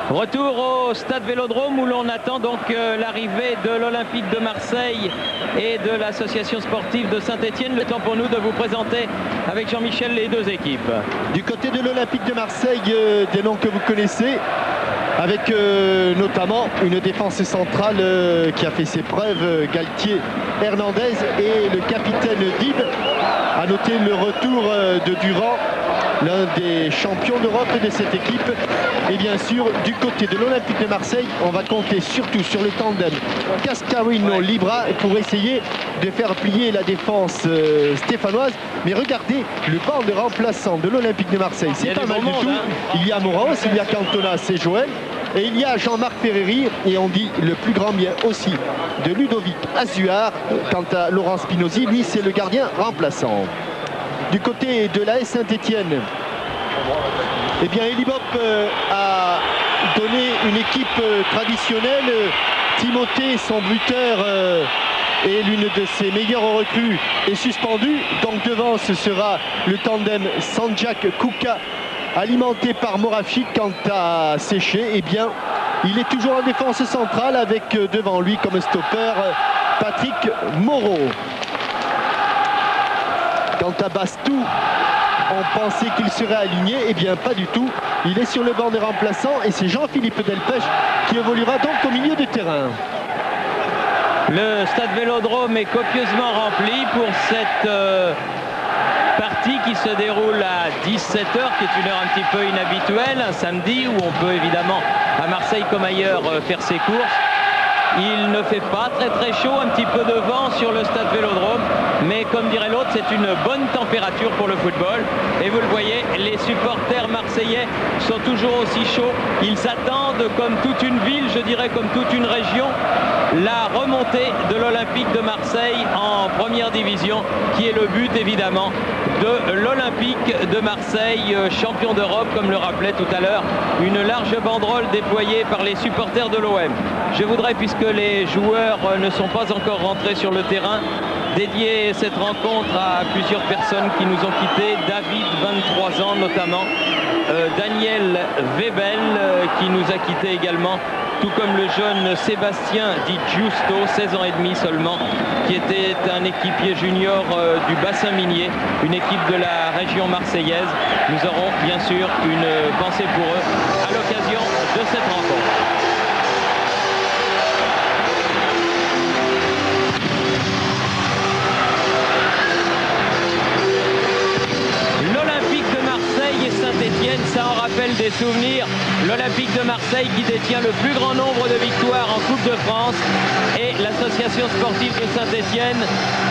Retour au stade Vélodrome où l'on attend donc l'arrivée de l'Olympique de Marseille et de l'association sportive de Saint-Etienne. Le temps pour nous de vous présenter avec Jean-Michel les deux équipes. Du côté de l'Olympique de Marseille, des noms que vous connaissez, avec notamment une défense centrale qui a fait ses preuves, Galtier, Hernandez et le capitaine Dib. À noter le retour de Durand, l'un des champions d'Europe de cette équipe. Et bien sûr, du côté de l'Olympique de Marseille, on va compter surtout sur le tandem Cascarino-Libra pour essayer de faire plier la défense stéphanoise. Mais regardez le banc de remplaçants de l'Olympique de Marseille, c'est pas mal du tout. Il y a Moros, il y a Cantona, c'est Joël. Et il y a Jean-Marc Ferreri, et on dit le plus grand bien aussi de Ludovic Azuard. Quant à Laurent Spinozzi, lui c'est le gardien remplaçant. Du côté de l'AS Saint-Etienne, eh bien Elie Bopp a donné une équipe traditionnelle. Timothée, son buteur et l'une de ses meilleures recrues, est suspendue. Donc devant ce sera le tandem Sanjak-Kuka, alimenté par Morafi. Quant à Séché, eh bien il est toujours en défense centrale avec devant lui comme stopper Patrick Moreau. Quant à Bastou, on pensait qu'il serait aligné, et bien pas du tout. Il est sur le banc des remplaçants et c'est Jean-Philippe Delpech qui évoluera donc au milieu du terrain. Le stade Vélodrome est copieusement rempli pour cette partie qui se déroule à 17h, qui est une heure un petit peu inhabituelle, un samedi où on peut évidemment à Marseille comme ailleurs faire ses courses. Il ne fait pas très chaud, un petit peu de vent sur le stade Vélodrome, mais comme dirait l'autre, c'est une bonne température pour le football. Et vous le voyez, les supporters marseillais sont toujours aussi chauds. Ils attendent, comme toute une ville, je dirais comme toute une région, la remontée de l'Olympique de Marseille en première division, qui est le but évidemment de l'Olympique de Marseille, champion d'Europe, comme le rappelait tout à l'heure, une large banderole déployée par les supporters de l'OM. Je voudrais, puisque les joueurs ne sont pas encore rentrés sur le terrain, dédier cette rencontre à plusieurs personnes qui nous ont quittés. David, 23 ans notamment, Daniel Webel qui nous a quittés également, tout comme le jeune Sébastien Di Giusto, 16 ans et demi seulement, qui était un équipier junior du bassin minier, une équipe de la région marseillaise. Nous aurons bien sûr une pensée pour eux à l'occasion de cette rencontre. Saint-Etienne, ça en rappelle des souvenirs. L'Olympique de Marseille qui détient le plus grand nombre de victoires en Coupe de France et l'association sportive de Saint-Etienne,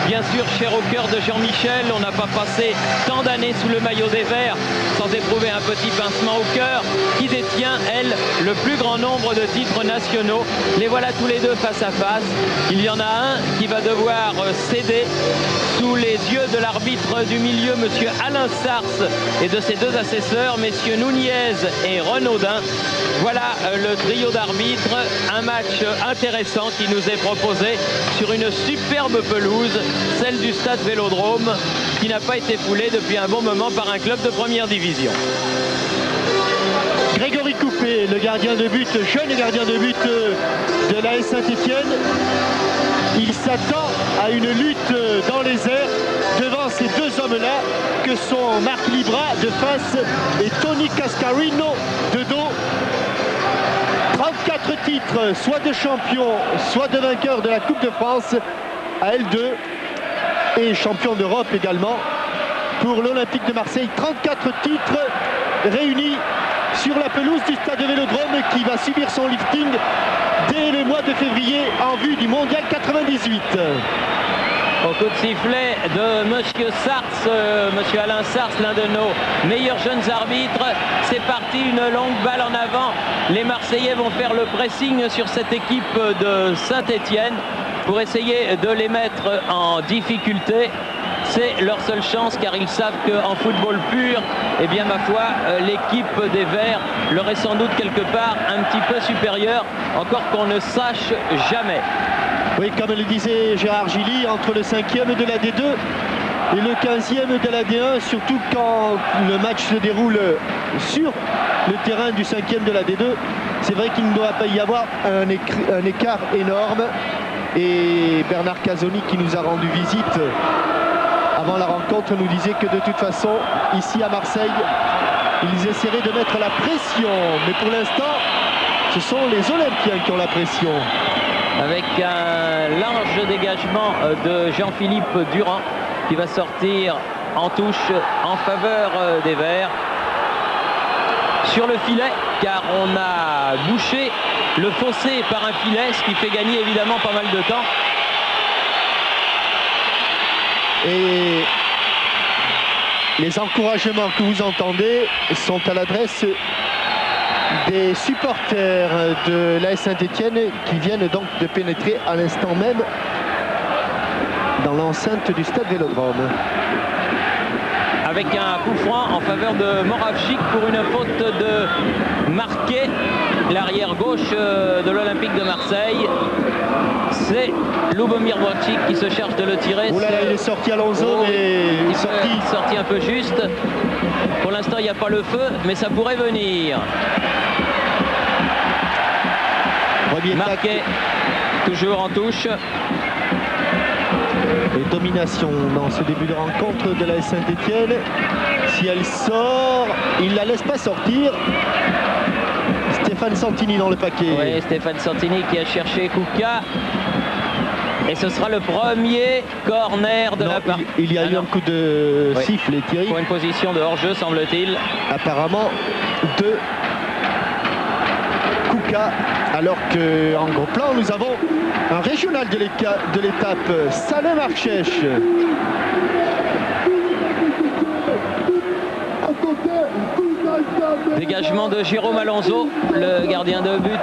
bien sûr cher au cœur de Jean-Michel. On n'a pas passé tant d'années sous le maillot des Verts sans éprouver un petit pincement au cœur, qui détient, elle, le plus grand nombre de titres nationaux. Les voilà tous les deux face à face. Il y en a un qui va devoir céder sous les yeux de l'arbitre du milieu, monsieur Alain Sars, et de ses deux assesseurs, messieurs Nunez et Renaudin. Voilà le trio d'arbitres, un match intéressant qui nous est proposé sur une superbe pelouse, celle du stade Vélodrome, qui n'a pas été foulée depuis un bon moment par un club de première division. Grégory Coupé, le gardien de but, jeune gardien de but de l'AS Saint-Etienne. Il s'attend à une lutte dans les airs devant ces deux hommes-là que sont Marc Libra de face et Tony Cascarino de dos. 34 titres, soit de champion, soit de vainqueur de la Coupe de France à L2 et champion d'Europe également pour l'Olympique de Marseille. 34 titres réunis sur la pelouse du stade de Vélodrome qui va subir son lifting dès le mois de février en vue du Mondial 98. Au coup de sifflet de monsieur Sars, monsieur Alain Sars, l'un de nos meilleurs jeunes arbitres. C'est parti, une longue balle en avant. Les Marseillais vont faire le pressing sur cette équipe de Saint-Etienne pour essayer de les mettre en difficulté. C'est leur seule chance, car ils savent qu'en football pur, eh bien ma foi, l'équipe des Verts leur est sans doute quelque part un petit peu supérieure, encore qu'on ne sache jamais. Oui, comme le disait Gérard Gilly, entre le 5e de la D2 et le 15e de la D1, surtout quand le match se déroule sur le terrain du 5e de la D2. C'est vrai qu'il ne doit pas y avoir un écart énorme. Et Bernard Casoni, qui nous a rendu visite avant la rencontre, nous disait que de toute façon, ici à Marseille, ils essaieraient de mettre la pression. Mais pour l'instant, ce sont les Olympiens qui ont la pression. Avec un large dégagement de Jean-Philippe Durand qui va sortir en touche en faveur des Verts. Sur le filet, car on a bouché le fossé par un filet, ce qui fait gagner évidemment pas mal de temps. Et les encouragements que vous entendez sont à l'adresse des supporters de l'AS Saint-Étienne qui viennent donc de pénétrer à l'instant même dans l'enceinte du stade Vélodrome. Avec un coup franc en faveur de Moravchik pour une faute de Marquet, l'arrière gauche de l'Olympique de Marseille. C'est Lubomir Wojcik qui se charge de le tirer. Ouh là là, il est sorti Alonso, mais il est sorti un peu juste. Pour l'instant, il n'y a pas le feu, mais ça pourrait venir. Marquet, toujours en touche. Et domination dans ce début de rencontre de la Saint-Étienne. Si elle sort, il ne la laisse pas sortir. Stéphane Santini dans le paquet. Oui, Stéphane Santini qui a cherché Kouka. Et ce sera le premier corner de la partie. Il y a eu un coup de sifflet, Thierry. Pour une position de hors-jeu, semble-t-il. Apparemment, de Kouka. Alors qu'en gros plan, nous avons un régional de l'étape, Salem Archèche. Dégagement de Jérôme Alonso, le gardien de but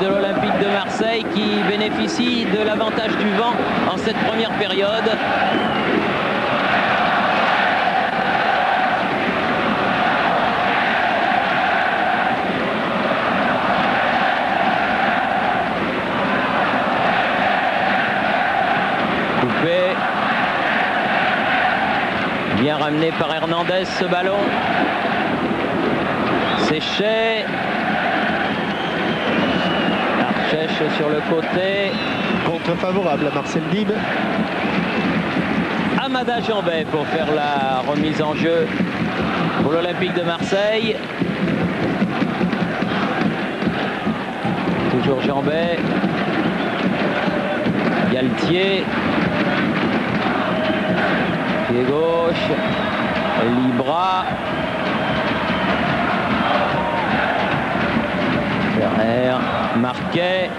de l'Olympique de Marseille, qui bénéficie de l'avantage du vent en cette première période. Coupé. Bien ramené par Hernandez ce ballon. Séché. Archèche sur le côté. Contre favorable à Marcel Dib. Amada Jambet pour faire la remise en jeu pour l'Olympique de Marseille. Toujours Jambet. Galtier. Pied gauche. Libra. Ferrer. Marquet.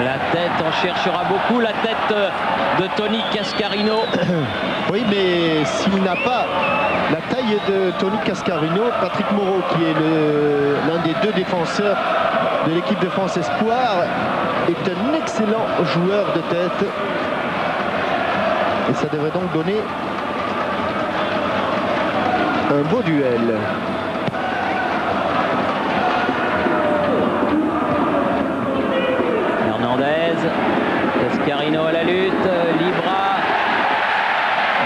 La tête, on cherchera beaucoup la tête de Tony Cascarino. Oui, mais s'il n'a pas la taille de Tony Cascarino, Patrick Moreau, qui est l'un des deux défenseurs de l'équipe de France Espoir, est un excellent joueur de tête. Et ça devrait donc donner un beau duel. Cascarino à la lutte, Libra,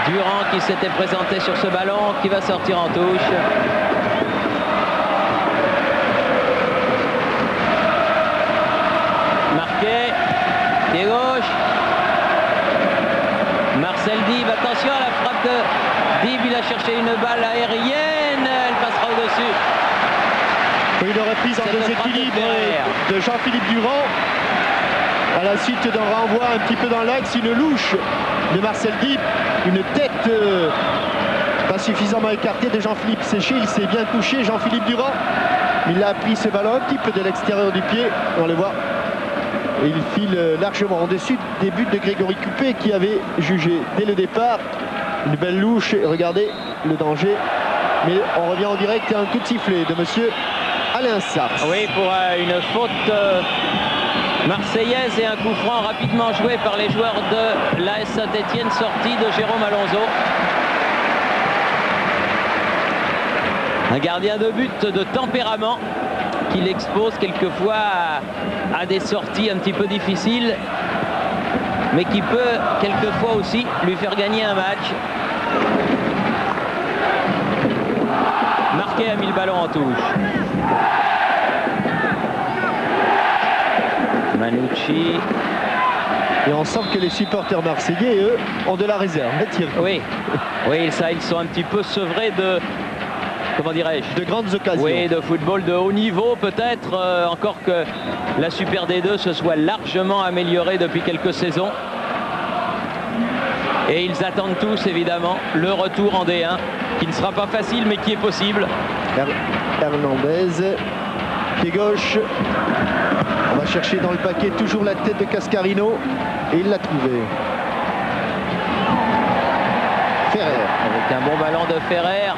Durand qui s'était présenté sur ce ballon, qui va sortir en touche. Marqué, pied gauche. Marcel Dib, attention à la frappe de Dib, il a cherché une balle aérienne, elle passera au-dessus. Une reprise en déséquilibre de Jean-Philippe Durand. À la suite d'un renvoi un petit peu dans l'axe, une louche de Marcel Dib, une tête pas suffisamment écartée de Jean-Philippe Séché. Il s'est bien couché, Jean-Philippe Durand. Il a pris ce ballon un petit peu de l'extérieur du pied, on le voit. Et il file largement au-dessus des buts de Grégory Coupé, qui avait jugé dès le départ une belle louche. Et regardez le danger. Mais on revient en direct à un coup de sifflet de monsieur Alain Sars. Oui, pour une faute marseillaise et un coup franc rapidement joué par les joueurs de l'AS Saint-Étienne, sorti de Jérôme Alonso. Un gardien de but de tempérament qui l'expose quelquefois à des sorties un petit peu difficiles. mais qui peut quelquefois aussi lui faire gagner un match. Marquet a mis le ballon en touche. Manucci. Et on sent que les supporters marseillais, eux, ont de la réserve. Oui, oui, ça, ils sont un petit peu sevrés de, comment dirais-je, de grandes occasions. Oui, de football de haut niveau peut-être, encore que la Super D2 se soit largement améliorée depuis quelques saisons. Et ils attendent tous, évidemment, le retour en D1, qui ne sera pas facile, mais qui est possible. Hernandez, pied gauche. On va chercher dans le paquet toujours la tête de Cascarino. Et il l'a trouvé. Ferrer. Avec un bon ballon de Ferrer.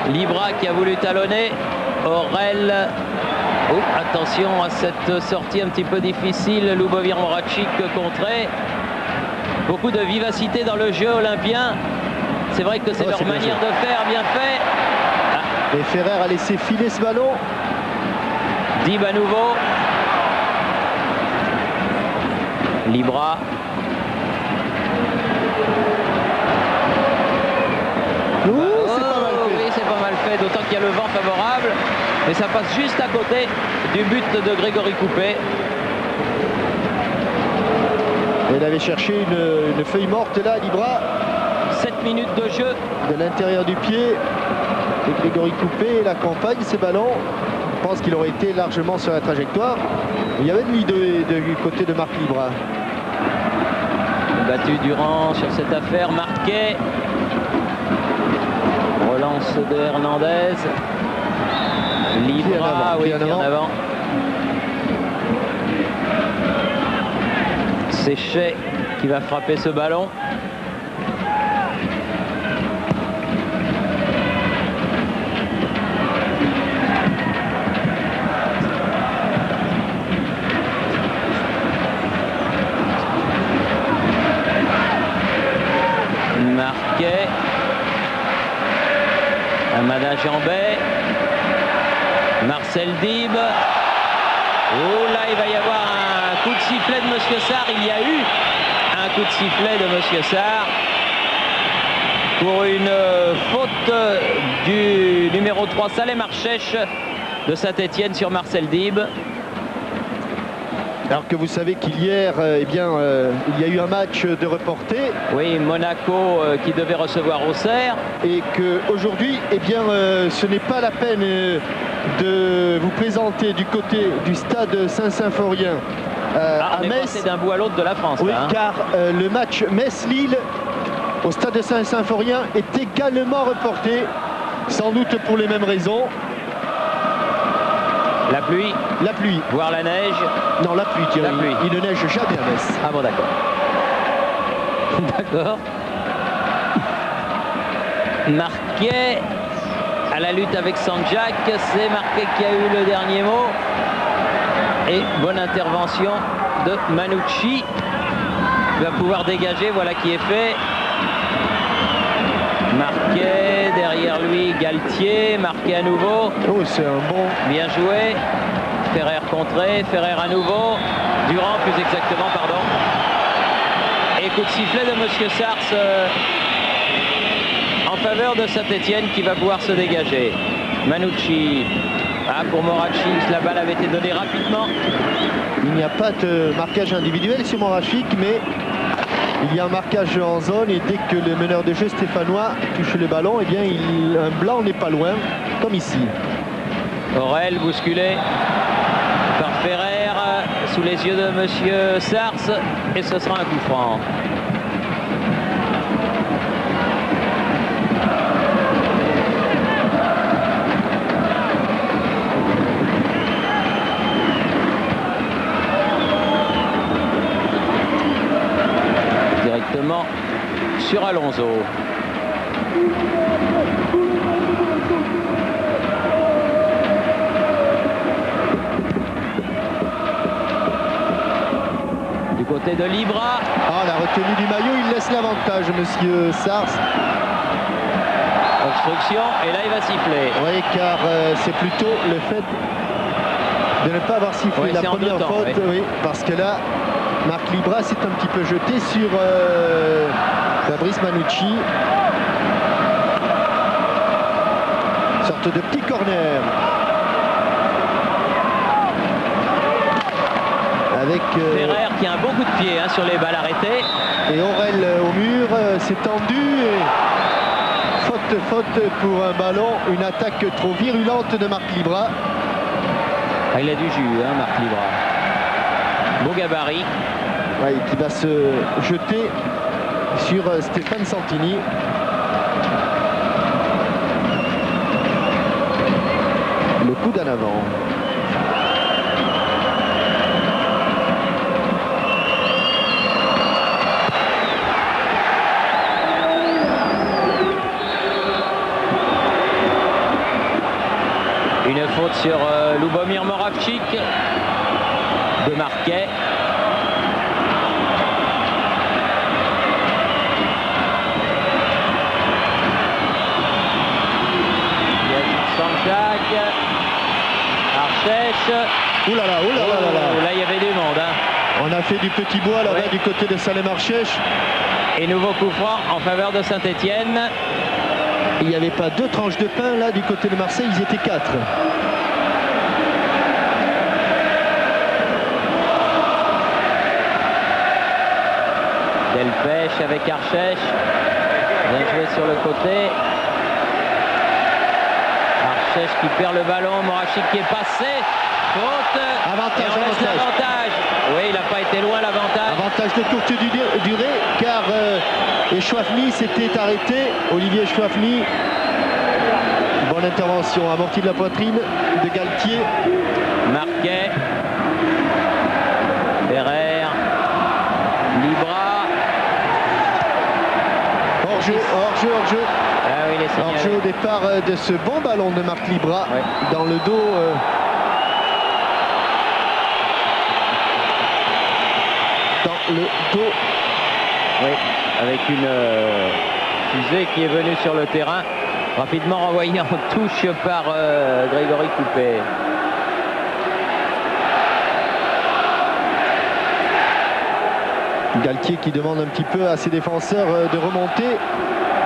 Libra qui a voulu talonner. Aurel. Oh, attention à cette sortie un petit peu difficile. Lubomir Moračić contré. Beaucoup de vivacité dans le jeu olympien. C'est vrai que c'est leur manière de faire, bien fait. Ah. Et Ferrer a laissé filer ce ballon. Dib à nouveau. Libra. C'est pas mal fait. Oui, c'est pas mal fait, d'autant qu'il y a le vent favorable. Mais ça passe juste à côté du but de Grégory Coupet. Il avait cherché une feuille morte là, Libra. 7 minutes de jeu. De l'intérieur du pied. Et Grégory Coupet l'accompagne ces ballons. Je pense qu'il aurait été largement sur la trajectoire. Il y avait de lui du côté de Marc Libra. Battu Durand sur cette affaire, Marquet. Relance de Hernandez. Libra, oui, pied en avant. Séchet qui va frapper ce ballon. Marquet. Amada Jambet. Marcel Dib. Oh là, il va y avoir un coup de sifflet de Monsieur Sarr. Il y a eu un coup de sifflet de Monsieur Sarr pour une faute du numéro 3 Salem Archèche de Saint-Étienne sur Marcel Dib. Alors que vous savez qu'hier, il y a eu un match de reporté. Oui, Monaco qui devait recevoir Auxerre. Et qu'aujourd'hui, ce n'est pas la peine de vous présenter du côté du stade Saint-Symphorien à Metz. C'est d'un bout à l'autre de la France. Oui, là, hein. Car le match Metz-Lille au stade Saint-Symphorien est également reporté, sans doute pour les mêmes raisons. La pluie. La pluie. Voire la neige. Non, la pluie, Thierry. La pluie. Il ne neige jamais à Metz. Ah bon, d'accord. D'accord. Marquet à la lutte avec Sanjak. C'est Marquet qui a eu le dernier mot. Et bonne intervention de Manucci. Il va pouvoir dégager. Voilà qui est fait. Marquet, derrière lui Galtier, Marquet à nouveau. Oh, c'est un bon. Bien joué. Ferrer contré, Ferrer à nouveau. Durand plus exactement, pardon. Et coup de sifflet de Monsieur Sars en faveur de Saint-Étienne qui va pouvoir se dégager. Manucci. Ah, pour Moračić, la balle avait été donnée rapidement. Il n'y a pas de marquage individuel sur Moračić, mais il y a un marquage en zone et dès que le meneur de jeu stéphanois touche le ballon, eh bien un blanc n'est pas loin, comme ici. Aurel bousculé par Ferrer sous les yeux de Monsieur Sars et ce sera un coup franc. Directement sur Alonso. Du côté de Libra. Ah, la retenue du maillot, il laisse l'avantage, Monsieur Sars. Obstruction, et là il va siffler. Oui, car c'est plutôt le fait de ne pas avoir sifflé la première faute, oui, parce que là, Marc Libra s'est un petit peu jeté sur Fabrice Manucci. Sorte de petit corner. Avec Ferrer qui a un bon coup de pied sur les balles arrêtées. Et Aurel au mur, c'est tendu. Et faute pour un ballon. Une attaque trop virulente de Marc Libra. Ah, il a du jus, Marc Libra. Beau gabarit. Ouais, qui va se jeter sur Stéphane Santini. Le coup d'en avant. Une faute sur Lubomir Moravchik de Marquet. Sanjak, Archèche. Ouh là là, ouh là là là là. Là, il y avait du monde. On a fait du petit bois là-bas du côté de Salem Archèche. Et nouveau coup franc en faveur de Saint-Étienne. Il n'y avait pas 2 tranches de pain là du côté de Marseille, ils étaient 4. Delpech avec Archèche. Bien joué sur le côté. Archèche qui perd le ballon. Moravchik qui est passé. Faute. Avantage, l'avantage. Oui, il n'a pas été loin l'avantage. Avantage de courte durée car Chouafny s'était arrêté. Olivier Chouafny. Bonne intervention, amorti de la poitrine de Galtier. Marquet. Ferrer. Libra. Hors-jeu, hors-jeu, hors-jeu. Ah oui, hors-jeu au départ de ce bon ballon de Marc Libra dans le dos. Dans le dos. Oui, avec une fusée qui est venue sur le terrain, rapidement renvoyée en touche par Grégory Coupet. Galtier qui demande un petit peu à ses défenseurs de remonter,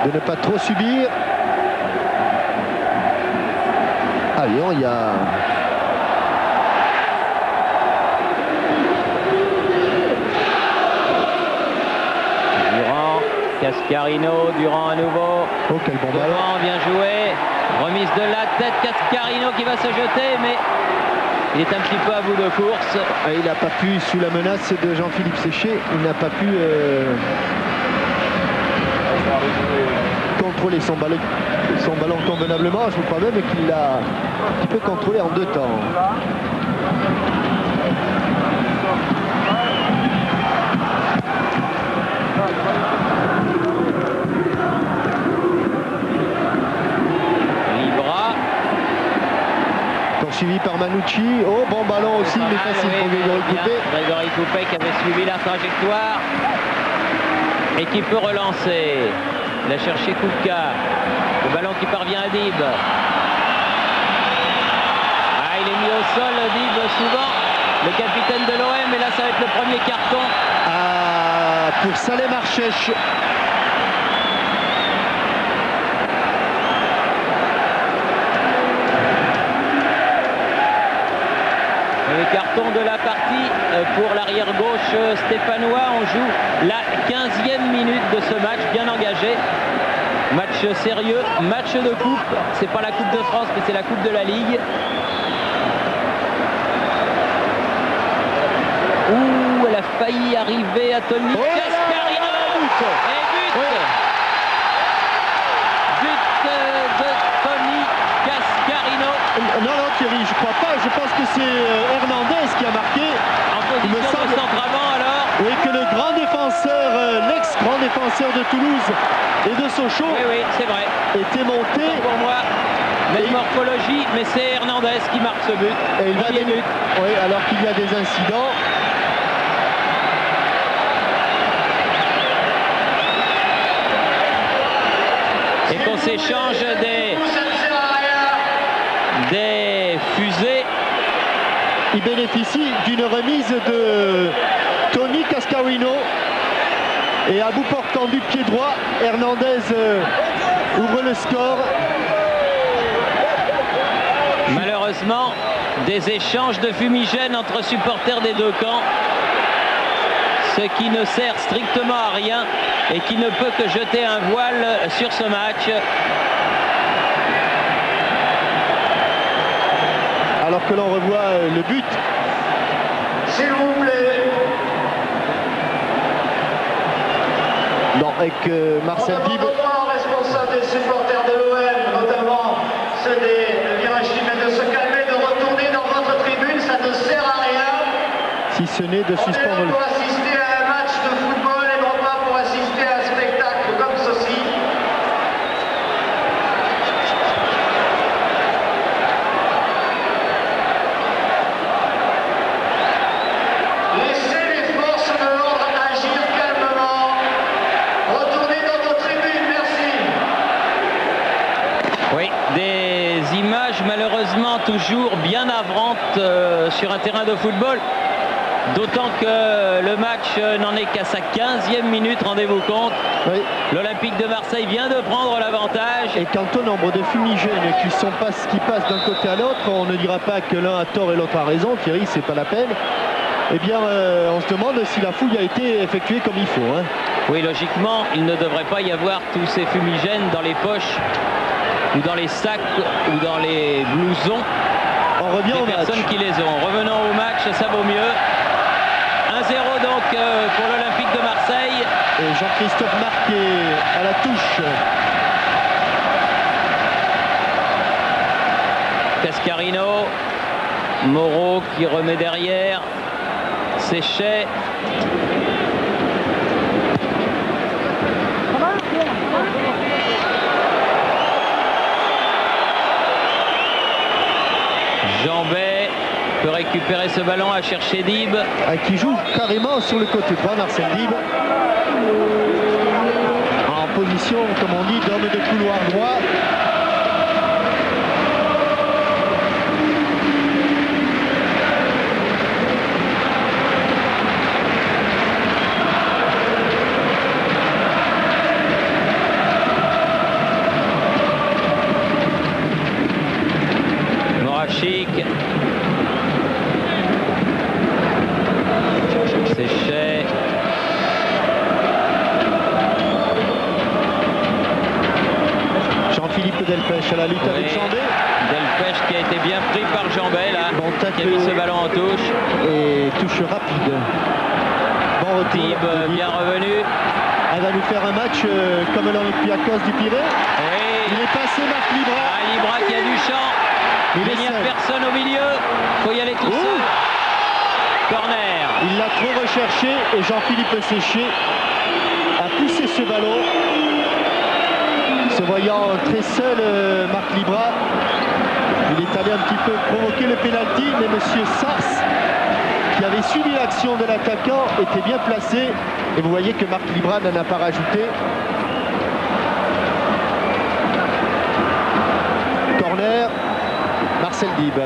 de ne pas trop subir. À Lyon, il y a... Cascarino, Durand à nouveau. Oh, quel bon ballon. Durand, bien joué. Remise de la tête, Cascarino qui va se jeter, mais il est un petit peu à bout de course. Et il n'a pas pu, sous la menace de Jean-Philippe Séché, il n'a pas pu contrôler son ballon convenablement. Je vous crois même qu'il l'a un petit peu contrôlé en 2 temps. Suivi par Manucci. Oh, bon ballon aussi, mais facile pour Grégory Coupet. Grégory Coupet qui avait suivi la trajectoire et qui peut relancer. Il a cherché Kupka. Le ballon qui parvient à Dib. Ah, il est mis au sol, Dib, souvent. Le capitaine de l'OM, et là, ça va être le premier carton. Ah, pour Salem Archèche. Le carton de la partie pour l'arrière gauche stéphanois. On joue la 15e minute de ce match, bien engagé. Match sérieux, match de coupe. C'est pas la Coupe de France, mais c'est la Coupe de la Ligue. Ouh, elle a failli arriver à Tony Cascarino. Et but. Oui. But de Tony Cascarino. Non, Thierry, je crois pas. Je pense que c'est Hernandez qui a marqué. En position de centre avant alors. Oui, que le grand défenseur, l'ex-grand défenseur de Toulouse et de Sochaux, oui, c'est vrai, était monté. Pour moi, même morphologie, mais c'est Hernandez qui marque ce but. Et il va oui, alors qu'il y a des incidents. Et qu'on s'échange des fusées. Il bénéficie d'une remise de Tony Cascarino. Et à bout portant du pied droit, Hernandez ouvre le score. Malheureusement, des échanges de fumigène entre supporters des deux camps, ce qui ne sert strictement à rien et qui ne peut que jeter un voile sur ce match. Alors que l'on revoit le but. S'il vous plaît. Non, avec Marcel Dib. Responsable des supporters de l'OM, notamment ceux des Hiroshima, de se calmer, de retourner dans votre tribune, ça ne sert à rien. Si ce n'est de suspendre On est là pour assister à un match de football et non pas pour assister à un spectacle comme ceci. Laissez les forces de l'ordre agir calmement. Retournez dans vos tribunes, merci. Oui, des images malheureusement toujours bien navrantes sur un terrain de football. D'autant que le match n'en est qu'à sa 15e minute, rendez-vous compte. Oui. L'Olympique de Marseille vient de prendre l'avantage. Et quant au nombre de fumigènes qui passent d'un côté à l'autre, on ne dira pas que l'un a tort et l'autre a raison, Thierry, c'est pas la peine. Eh bien, on se demande si la fouille a été effectuée comme il faut. Hein. Oui, logiquement, il ne devrait pas y avoir tous ces fumigènes dans les poches, ou dans les sacs, ou dans les blousons. On revient au match. Personnes qui les ont. Revenons au match, ça vaut mieux. 1-0 donc pour l'Olympique de Marseille. Et Jean-Christophe Marquet à la touche. Cascarino. Moreau qui remet derrière. Séchet. Jambet peut récupérer ce ballon à chercher Dib. Qui joue carrément sur le côté droit, Marcel Dib. En position, comme on dit, d'homme de couloir droit. Morachic. Séchet. Jean-Philippe Delpech à la lutte avec Jambet. Delpech qui a été bien pris par Jambet là, Bon tacle, qui a mis ce ballon en touche. Et touche rapide. Bon retour. Dib bien revenu. Elle va nous faire un match comme l'Olympiakos du Pirée. Oui. Il est passé Marc Libra. Libra qui a du champ. Il Il n'y a seul. personne au milieu. Faut y aller tout seul. Corner. Il l'a trop recherché et Jean-Philippe Séché a poussé ce ballon. Se voyant très seul, Marc Libra, il est allé un petit peu provoquer le pénalty, mais monsieur Sars, qui avait suivi l'action de l'attaquant, était bien placé. Et vous voyez que Marc Libra n'en a pas rajouté. Corner, Marcel Dib.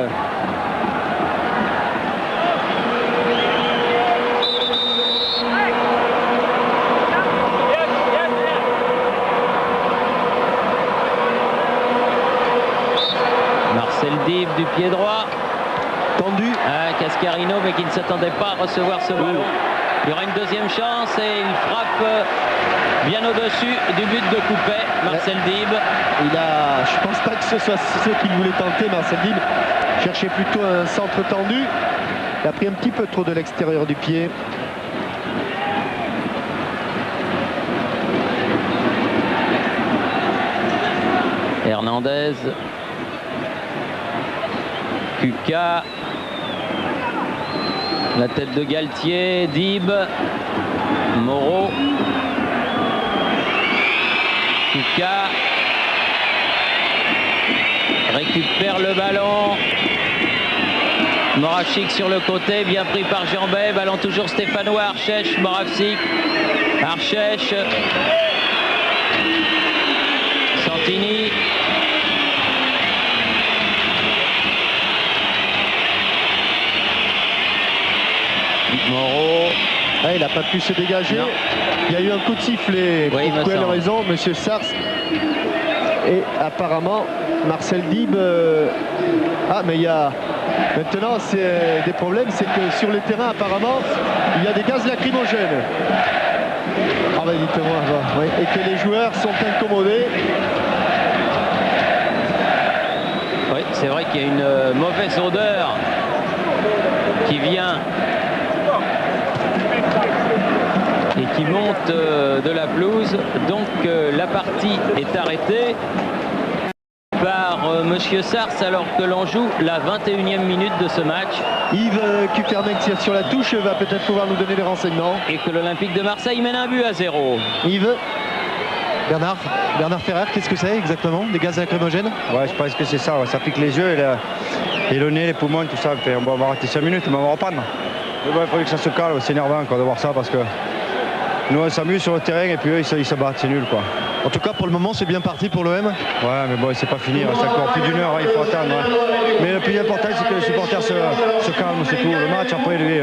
Marcel Dib du pied droit. Tendu. Cascarino, mais qui ne s'attendait pas à recevoir ce ballon. Il y aura une deuxième chance et il frappe bien au-dessus du but de Coupet, Marcel Dib. Je pense pas que ce soit ce qu'il voulait tenter, Marcel Dib. Cherchait plutôt un centre tendu. Il a pris un petit peu trop de l'extérieur du pied. Hernandez. Kuka. La tête de Galtier, Dib. Moreau. Kuka. Récupère le ballon. Morachic sur le côté, bien pris par Jambet. Ballon toujours stéphanois, Archèche, Moravcic. Archèche. Santini. Moreau. Ah, il n'a pas pu se dégager. Non. Il y a eu un coup de sifflet. Oui, pour quelle raison, monsieur Sars? Et apparemment, Marcel Dib... Ah, mais il y a... Maintenant, c'est des problèmes, c'est que sur le terrain, apparemment, il y a des gaz lacrymogènes. Ah bah dites-moi, oui. Et que les joueurs sont incommodés. Oui, c'est vrai qu'il y a une mauvaise odeur qui vient et qui monte de la pelouse. Donc la partie est arrêtée par monsieur Sars alors que l'on joue la 21e minute de ce match. Yves Kupermek tire sur la touche, va peut-être pouvoir nous donner des renseignements. Et que l'Olympique de Marseille mène 1-0. Yves. Bernard Ferrer, qu'est-ce que c'est exactement? Des gaz lacrymogènes? Ouais, je pense que c'est ça, ouais. Ça pique les yeux et le nez, les poumons, tout ça. On va rater 5 minutes, mais on va reprendre. Il faudrait que ça se calme, c'est énervant quoi, de voir ça parce que nous on s'amuse sur le terrain et puis eux ils se battent, c'est nul quoi. En tout cas, pour le moment, c'est bien parti pour l'OM. Ouais, mais bon, c'est pas fini, c'est encore plus d'une heure, il faut attendre. Hein. Mais le plus important, c'est que les supporters se calment, c'est tout. Le match, après, lui,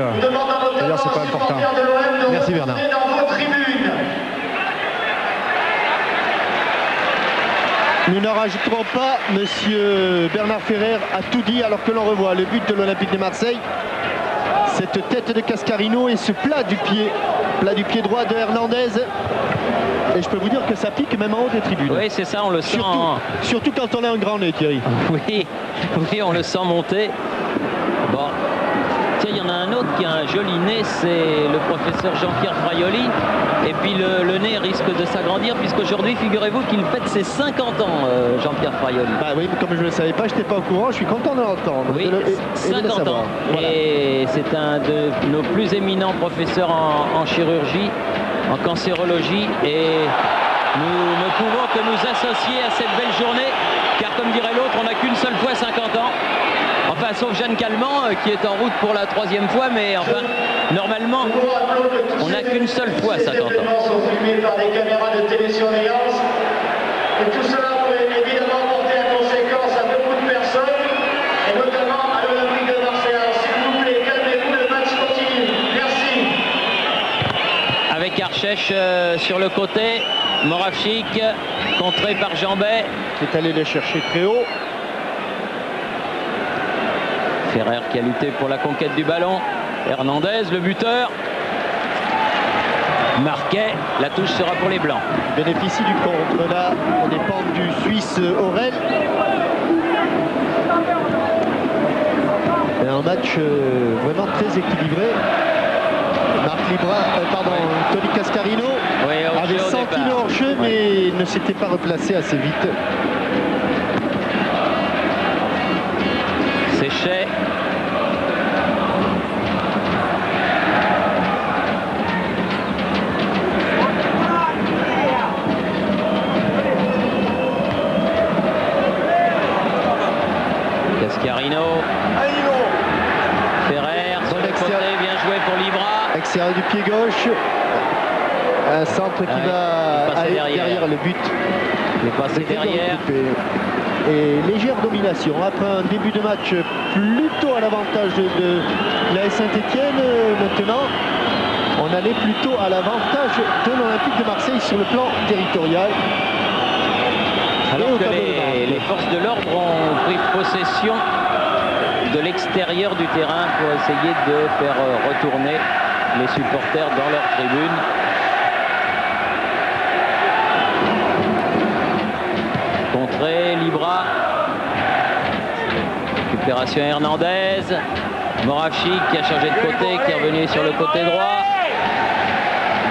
c'est pas important. Merci Bernard. Nous n'en rajouterons pas, monsieur Bernard Ferrer a tout dit alors que l'on revoit le but de l'Olympique de Marseille. Cette tête de Cascarino et ce plat du pied droit de Hernandez. Et je peux vous dire que ça pique même en haut des tribunes. Oui, c'est ça, on le sent. Surtout quand on a un grand nez, Thierry. Oui, on le sent monter. Bon, tiens, il y en a un autre qui a un joli nez, c'est le professeur Jean-Pierre Fraioli. Et puis le nez risque de s'agrandir puisqu'aujourd'hui, figurez-vous qu'il fête ses 50 ans, Jean-Pierre Fraioli. Bah oui, mais comme je ne le savais pas, je n'étais pas au courant, je suis content de l'entendre. Oui, 50 ans. Voilà. Et c'est un de nos plus éminents professeurs en chirurgie, en cancérologie. Et nous ne pouvons que nous associer à cette belle journée, car comme dirait l'autre, on n'a qu'une seule fois 50 ans. Enfin, sauf Jeanne Calment qui est en route pour la 3e fois, mais enfin, normalement, on n'a qu'une seule fois 50 ans. Sont filmés par des caméras de télésurveillance. Et tout cela peut évidemment porter à conséquence à beaucoup de personnes, et notamment à l'Olympique de Marseille. Alors, s'il vous plaît, calmez-vous, le match continue. Merci. Avec Archèche sur le côté, Moravchik, contré par Jambet. Qui est allé les chercher très haut. Ferrer qui a lutté pour la conquête du ballon. Hernandez, le buteur. Marquet, la touche sera pour les Blancs. Bénéficie du contre. Là, on dépend du Suisse Aurel. Et un match vraiment très équilibré. Marc Libra, Tony Cascarino avait senti le hors-jeu, mais ne s'était pas replacé assez vite. Séchet. Cascarino. Ferrer sur le côté, bien joué pour Libra. Extérieur du pied gauche. Un centre qui va aller derrière le but. Il est passé derrière. Et légère domination. Après un début de match plutôt à l'avantage de la Saint-Etienne, maintenant, on allait plutôt à l'avantage de l'Olympique de Marseille sur le plan territorial. Alors que les forces de l'ordre ont pris possession de l'extérieur du terrain pour essayer de faire retourner les supporters dans leur tribune. Contré, Libra. Récupération Hernandez. Moravchik qui a changé de côté, qui est revenu sur le côté droit.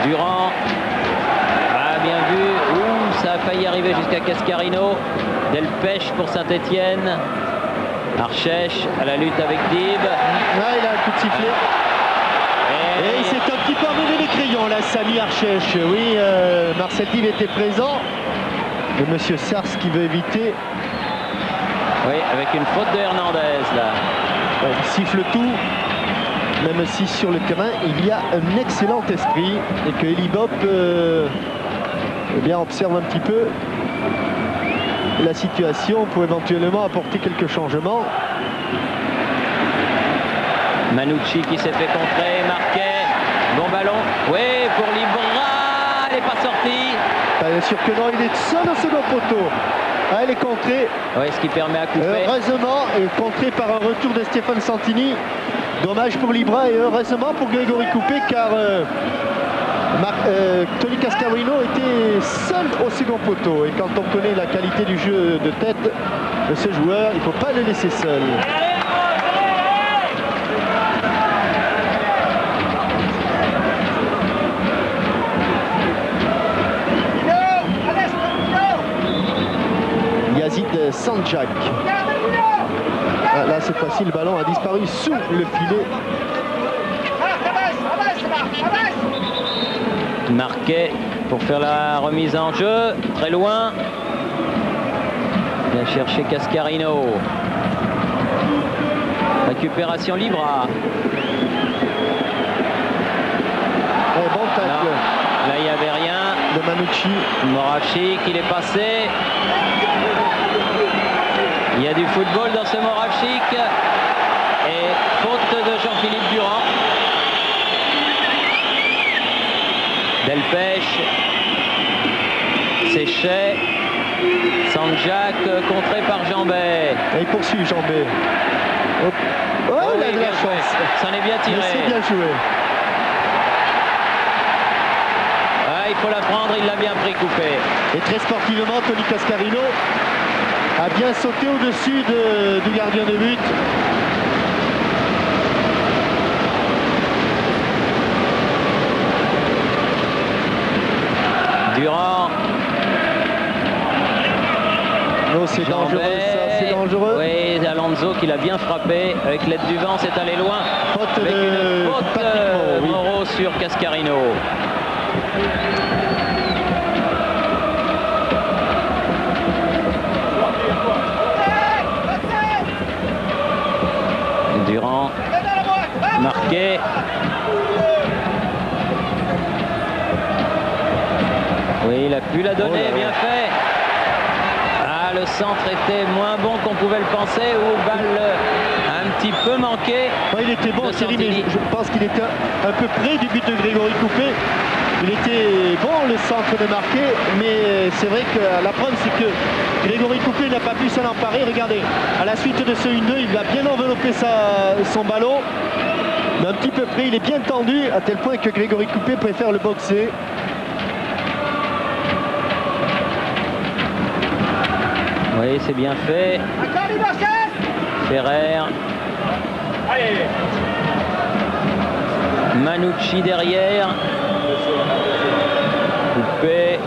Durand. Ah, bien vu. Ouh, ça a failli arriver jusqu'à Cascarino. Delpech pour Saint-Etienne. Archèche à la lutte avec Dib. Là, il a un coup de sifflet. Et il s'est un petit peu emmêlé les crayons, là, Samy Archèche. Oui, Marcel Dib était présent. Le monsieur Sars qui veut éviter. Oui, avec une faute de Hernandez, là. Ouais, il siffle tout. Même si sur le terrain, il y a un excellent esprit. Et que Eli Bop eh bien, observe un petit peu la situation pour éventuellement apporter quelques changements. Manucci qui s'est fait contrer, Marquet. Bon ballon. Oui, pour Libra. Elle n'est pas sortie. Bien sûr que non, il est seul au second poteau. Ah, elle est contrée. Oui, ce qui permet à couper. Heureusement, contrée par un retour de Stéphane Santini. Dommage pour Libra et heureusement pour Grégory Coupé car Tony Cascarino était seul au second poteau. Et quand on connaît la qualité du jeu de tête de ce joueur, il ne faut pas le laisser seul. Yazid Sanjak. Là, cette fois-ci, le ballon a disparu sous le filet. Marquet pour faire la remise en jeu. Très loin. Bien chercher Cascarino. Récupération Libra. Bon tacle. Là, il n'y avait rien. De Manucci. Moravchik, il est passé. Il y a du football dans ce Moravchik. Et faute de Jean-Philippe Durand. Delpech. Séchet. Sanjak contré par Jambet. Et il poursuit Jambet. Oh, il a de la chance. C'en est bien tiré. C'est bien joué. Ah, il faut la prendre, il l'a bien pris Coupé. Et très sportivement, Tony Cascarino a bien sauté au-dessus du gardien de but. Durand. Non, c'est dangereux, ça, c'est dangereux. Oui, Alonso qui l'a bien frappé. Avec l'aide du vent, c'est allé loin. Faute avec une faute Patrick Moreau sur Cascarino. Durand. Marqué. Oui, il a pu la donner, bien fait. Ah, le centre était moins bon qu'on pouvait le penser, ou balle un petit peu manquée. Il était bon, Thierry, mais je pense qu'il était un peu près du but de Grégory Coupé. Il était bon, le centre de marqué, mais c'est vrai que la preuve, c'est que Grégory Coupé n'a pas pu s'en emparer. Regardez, à la suite de ce 1-2, il a bien enveloppé son ballon. Mais un petit peu près, il est bien tendu, à tel point que Grégory Coupé préfère le boxer. Oui, c'est bien fait. Ferrer. Manucci derrière. Coupé.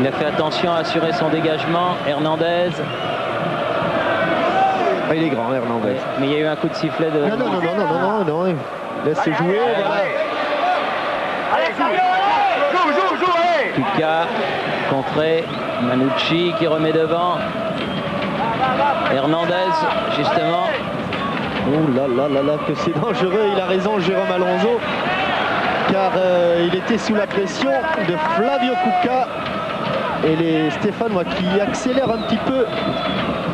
Il a fait attention à assurer son dégagement. Hernandez. Ah, il est grand, Hernandez. Mais il y a eu un coup de sifflet de... Non. Laisse jouer, voilà. Tuca, contré. Manucci qui remet devant. Hernandez, justement. Oh là, que c'est dangereux. Il a raison, Jérôme Alonso. Car il était sous la pression de Flavio Cuca. Et les Stéphanois qui accélèrent un petit peu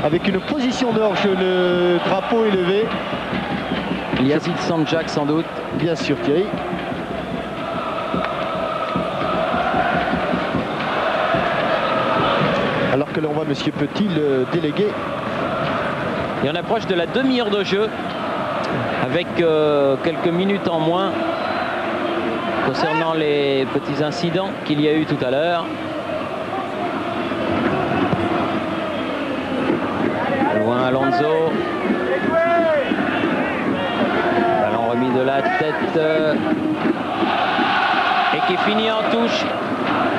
avec une position de hors-jeu, le drapeau élevé. Yazid Sanjak sans doute. Bien sûr, Thierry. Alors que l'on voit Monsieur Petit, le délégué. Et on approche de la demi-heure de jeu avec quelques minutes en moins concernant les petits incidents qu'il y a eu tout à l'heure. Loin Alonso. Ballon remis de la tête et qui finit en touche.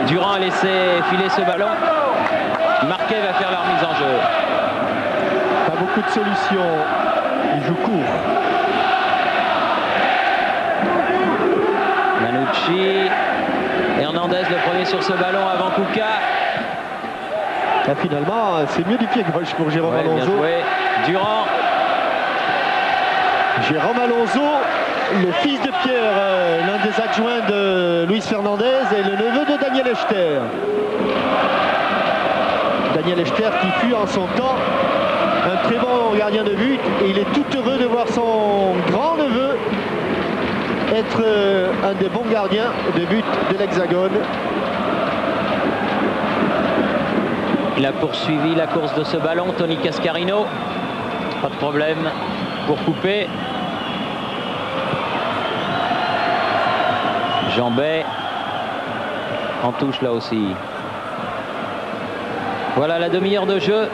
Durand a laissé filer ce ballon. Marquet va faire la remise en jeu. Pas beaucoup de solutions. Il joue court. Manucci. Hernandez le premier sur ce ballon avant Cuca. Là, finalement, c'est mieux du pied gauche pour Jérôme Alonso. Bien joué. Durand. Jérôme Alonso, le fils de Pierre, l'un des adjoints de Luis Fernandez et le neveu de Daniel Echter. Daniel Echter qui fut en son temps un très bon gardien de but et il est tout heureux de voir son grand-neveu être un des bons gardiens de but de l'Hexagone. Il a poursuivi la course de ce ballon, Tony Cascarino. Pas de problème pour couper. Jambet en touche là aussi. Voilà la demi-heure de jeu.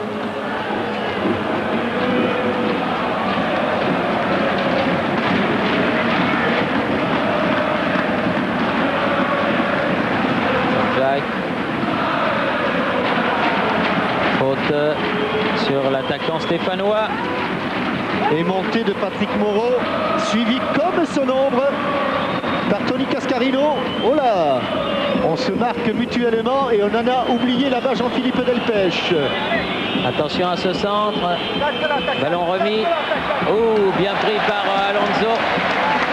Jacques. Faute sur l'attaquant stéphanois. Et montée de Patrick Moreau, suivi comme son ombre par Tony Cascarino. Oh là! On se marque mutuellement et on en a oublié là-bas Jean-Philippe Delpech. Attention à ce centre. Ballon remis. Oh, bien pris par Alonso.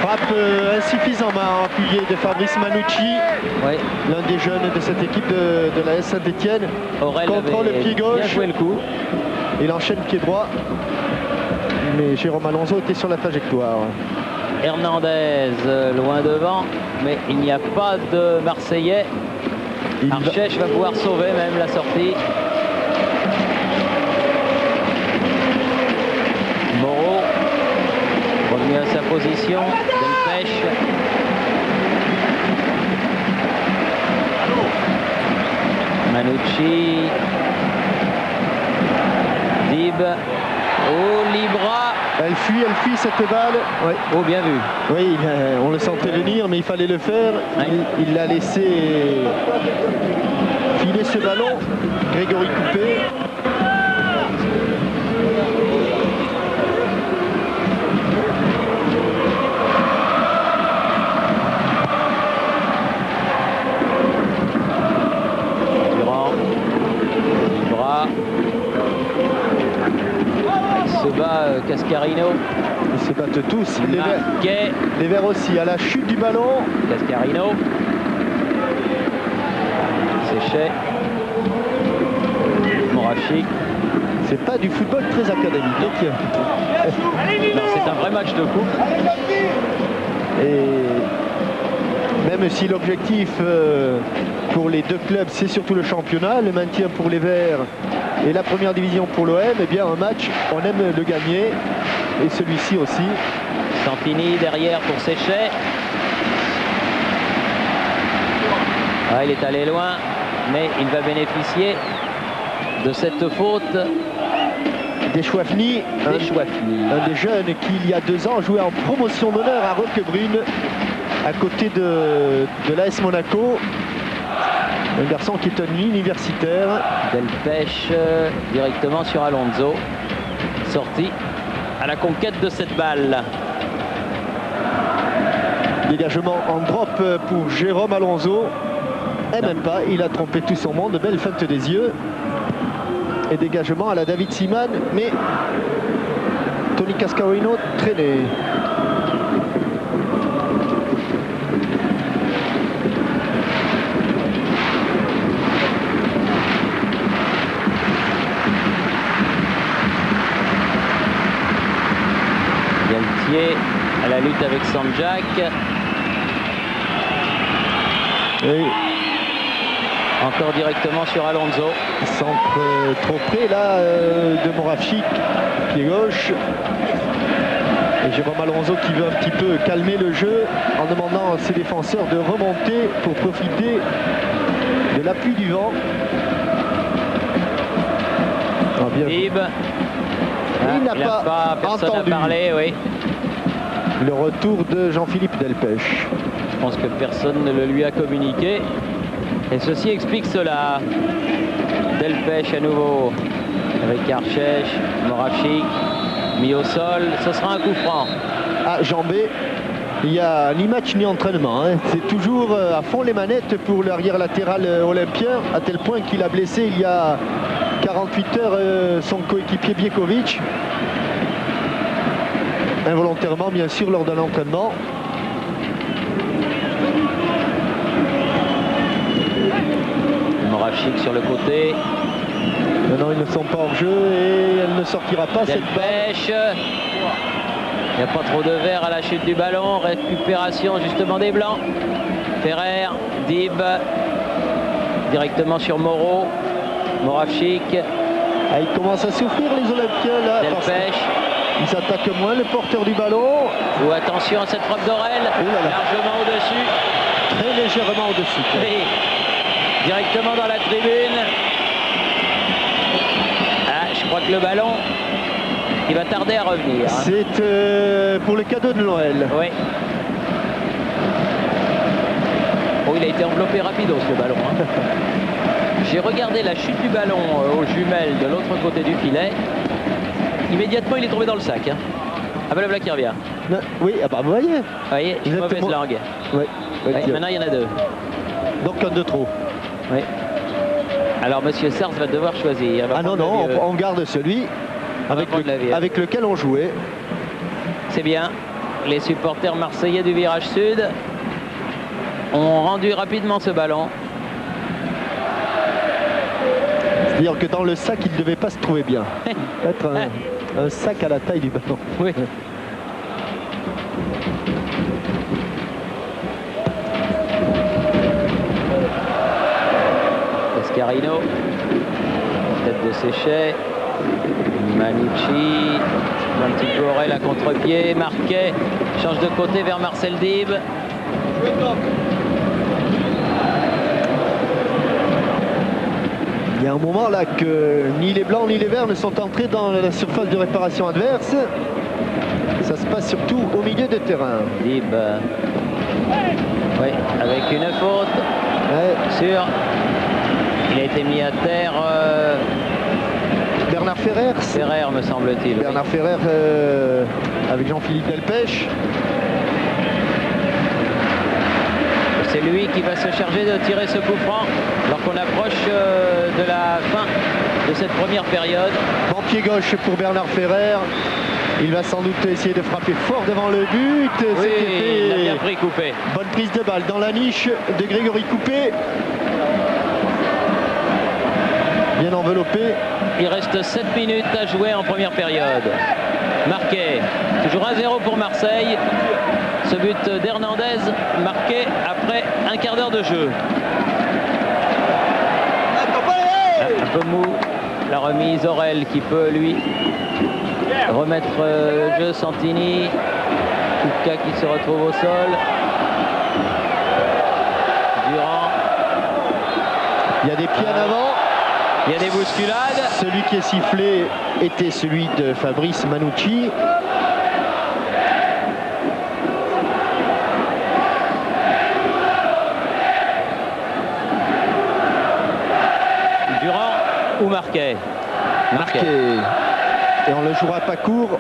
Frappe insuffisamment appuyée de Fabrice Manucci, Oui. l'un des jeunes de cette équipe de la S Saint-Etienne. Contrôle le pied gauche. Bien joué le coup. Il enchaîne pied droit. Mais Jérôme Alonso était sur la trajectoire. Hernandez loin devant, mais il n'y a pas de Marseillais. Archèche va pouvoir sauver même la sortie. Moreau revenu à sa position. Delpech. Manucci. Dib. Oh, Libra. Elle fuit cette balle. Ouais. Oh, bien vu. Oui, on le sentait venir, mais il fallait le faire. Ouais. Il l'a laissé filer ce ballon. Grégory Coupé. Durand. Libra. Se bat Cascarino. Ils se battent tous. Marquet. Les Verts aussi. À la chute du ballon. Cascarino. Séchet. Moravchik. C'est pas du football très académique. Non, c'est un vrai match de coupe. Et même si l'objectif pour les deux clubs, c'est surtout le championnat, le maintien pour les Verts et la première division pour l'OM, eh bien un match, on aime le gagner. Et celui-ci aussi. Santini derrière pour Séchet. Ah, il est allé loin, mais il va bénéficier de cette faute. Deschwafny, un des jeunes qui il y a 2 ans jouait en promotion d'honneur à Roquebrune, à côté de l'AS Monaco. Un garçon qui est un universitaire. Delpech directement sur Alonso. Sorti à la conquête de cette balle. Dégagement en drop pour Jérôme Alonso. Et même pas, il a trompé tout son monde. Belle feinte des yeux. Et dégagement à la David Seaman, mais Tony Cascarino traîné. Galtier à la lutte avec Sanjak. Et encore directement sur Alonso. Centre trop près là de Moravchik, pied gauche. Et Jérôme Alonso qui veut un petit peu calmer le jeu en demandant à ses défenseurs de remonter pour profiter de l'appui du vent. Dib. Il n'a pas personne entendu. à parler, oui. Le retour de Jean-Philippe Delpech. Je pense que personne ne le lui a communiqué. Et ceci explique cela. Delpech à nouveau avec Archèche, Moravchik mis au sol. Ce sera un coup franc. Ah, Jambet, il y a ni match ni entraînement. Hein. C'est toujours à fond les manettes pour l'arrière latéral olympien, à tel point qu'il a blessé il y a 48 heures son coéquipier Biekovic. Involontairement, bien sûr, lors d'un entraînement. Moravchik sur le côté. Non, ils ne sont pas hors jeu et elle ne sortira pas cette balle. Delpech. Il n'y a pas trop de verre à la chute du ballon. Récupération justement des Blancs. Ferrer, Dib, directement sur Moreau. Moravchik. Ah, ils commencent à souffrir les Olympiens là. Delpech. Ils attaquent moins le porteur du ballon. Ou attention à cette frappe d'Aurel. Largement au-dessus. Très légèrement au-dessus. Oui. Directement dans la tribune. Ah, je crois que le ballon, il va tarder à revenir. Hein. C'est pour le cadeau de Noël. Oui. Oh, il a été enveloppé rapidos ce ballon. Hein. J'ai regardé la chute du ballon aux jumelles de l'autre côté du filet. Immédiatement, il est tombé dans le sac. Hein. Ah ben le voilà qui revient. Non, oui, ah bah vous voyez. Vous voyez, une mauvaise langue. Oui. Oui, maintenant, il y en a deux. Donc un de trop. Oui. Alors, Monsieur Sars va devoir choisir. Ah non, non, on garde celui avec lequel on jouait. C'est bien. Les supporters marseillais du virage sud ont rendu rapidement ce ballon. C'est-à-dire que dans le sac, il ne devait pas se trouver bien. Peut-être un sac à la taille du ballon. Oui. Cascarino, tête de Séchet, Manucci, un petit peu Aurel à contre-pied, Marquet, change de côté vers Marcel Dib. Il y a un moment là que ni les blancs ni les verts ne sont entrés dans la surface de réparation adverse. Ça se passe surtout au milieu de terrain. Dib, oui, avec une faute sur. Il a été mis à terre. Bernard Ferrer. Ferrer, me semble-t-il. Bernard Ferrer avec Jean-Philippe Delpech. C'est lui qui va se charger de tirer ce coup franc alors qu'on approche de la fin de cette première période. Bon pied gauche pour Bernard Ferrer. Il va sans doute essayer de frapper fort devant le but. Oui, il a bien pris Coupé. Bonne prise de balle dans la niche de Grégory Coupé. Bien enveloppé. Il reste 7 minutes à jouer en première période. Marqué. Toujours 1-0 pour Marseille. Ce but d'Hernandez marqué après un quart d'heure de jeu. Un peu mou. La remise Aurel qui peut lui remettre le jeu. Santini. Kouka qui se retrouve au sol. Durand. Il y a des pieds en avant. Il y a des bousculades. Celui qui est sifflé était celui de Fabrice Manucci. Durand ou Marquet. Marquet. Et on le jouera pas court.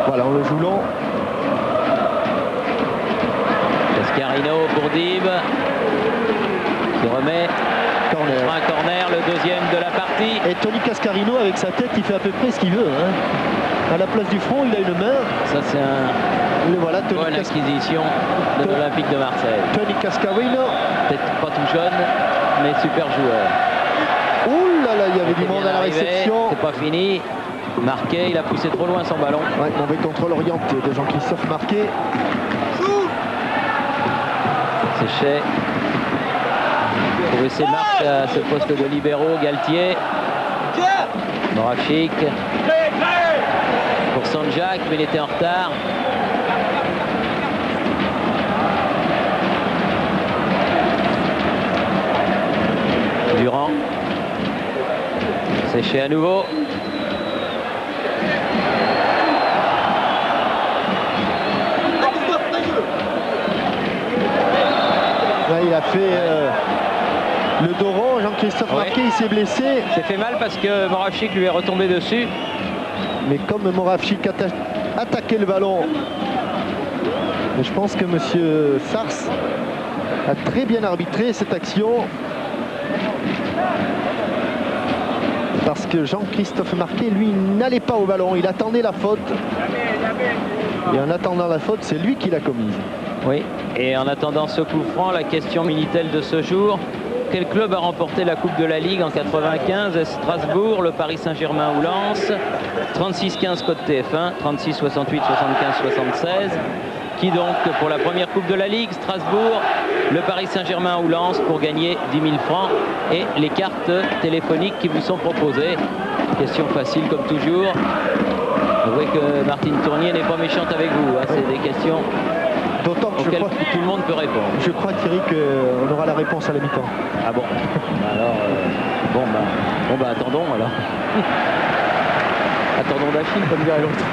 Voilà, on le joue long. Cascarino pour Dib. Qui remet. Corner. Un corner, le deuxième de la partie. Et Tony Cascarino, avec sa tête, il fait à peu près ce qu'il veut. Hein. À la place du front, il a une main. Ça, c'est Le voilà, Tony bonne acquisition de l'Olympique de Marseille. Tony Cascarino. Peut-être pas tout jeune, mais super joueur. Ouh là là, il y avait du monde à la réception. C'est pas fini. Marqué, il a poussé trop loin son ballon. Ouais, mauvais contrôle orienté de Jean-Christophe Marquet. Séchet. Trouver ses marques à ce poste de libéraux. Galtier. Moravchik. Pour Sanjak, mais il était en retard. Durand. Séchet à nouveau. Là, il a fait le dos rond. Jean-Christophe Marquet, il s'est blessé. C'est fait mal parce que Moravchik lui est retombé dessus. Mais comme Moravchik attaquait le ballon, je pense que M. Sars a très bien arbitré cette action. Parce que Jean-Christophe Marquet, lui, n'allait pas au ballon. Il attendait la faute. Et en attendant la faute, c'est lui qui l'a commise. Oui, et en attendant ce coup franc, la question Minitel de ce jour, Quel club a remporté la Coupe de la Ligue en 95? Strasbourg, le Paris Saint-Germain ou Lens? 36-15 code TF1, 36-68, 75-76. Qui donc pour la première Coupe de la Ligue? Strasbourg, le Paris Saint-Germain ou Lens pour gagner 10 000 francs et les cartes téléphoniques qui vous sont proposées. Question facile comme toujours. Vous voyez que Martine Tournier n'est pas méchante avec vous. Hein. C'est des questions auxquelles tout le monde peut répondre. Je crois, Thierry, qu'on aura la réponse à la mi-temps. Ah bon? Alors, bon, attendons alors. Attendons d'Achille, comme dirait l'autre.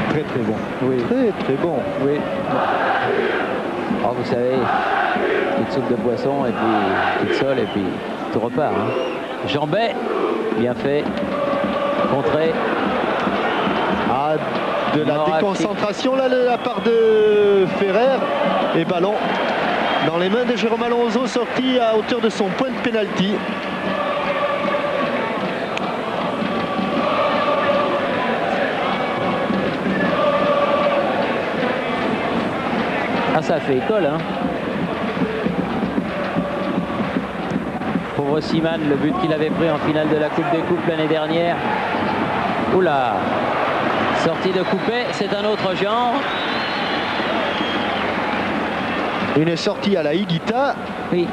Très très bon. Oui. Très très bon. Oui. Alors vous savez, petite soupe de poisson et puis petite sole et puis tout repart. Hein. Jambet, bien fait. Contré. Ah, de la déconcentration là de la part de Ferrer. Et ballon dans les mains de Jérôme Alonso, sorti à hauteur de son point de pénalty. Ah, ça a fait école, hein. Pauvre Siman, le but qu'il avait pris en finale de la Coupe des Coupes l'année dernière. Oula, sortie de coupé, c'est un autre genre. Une sortie à la Higuita. Oui.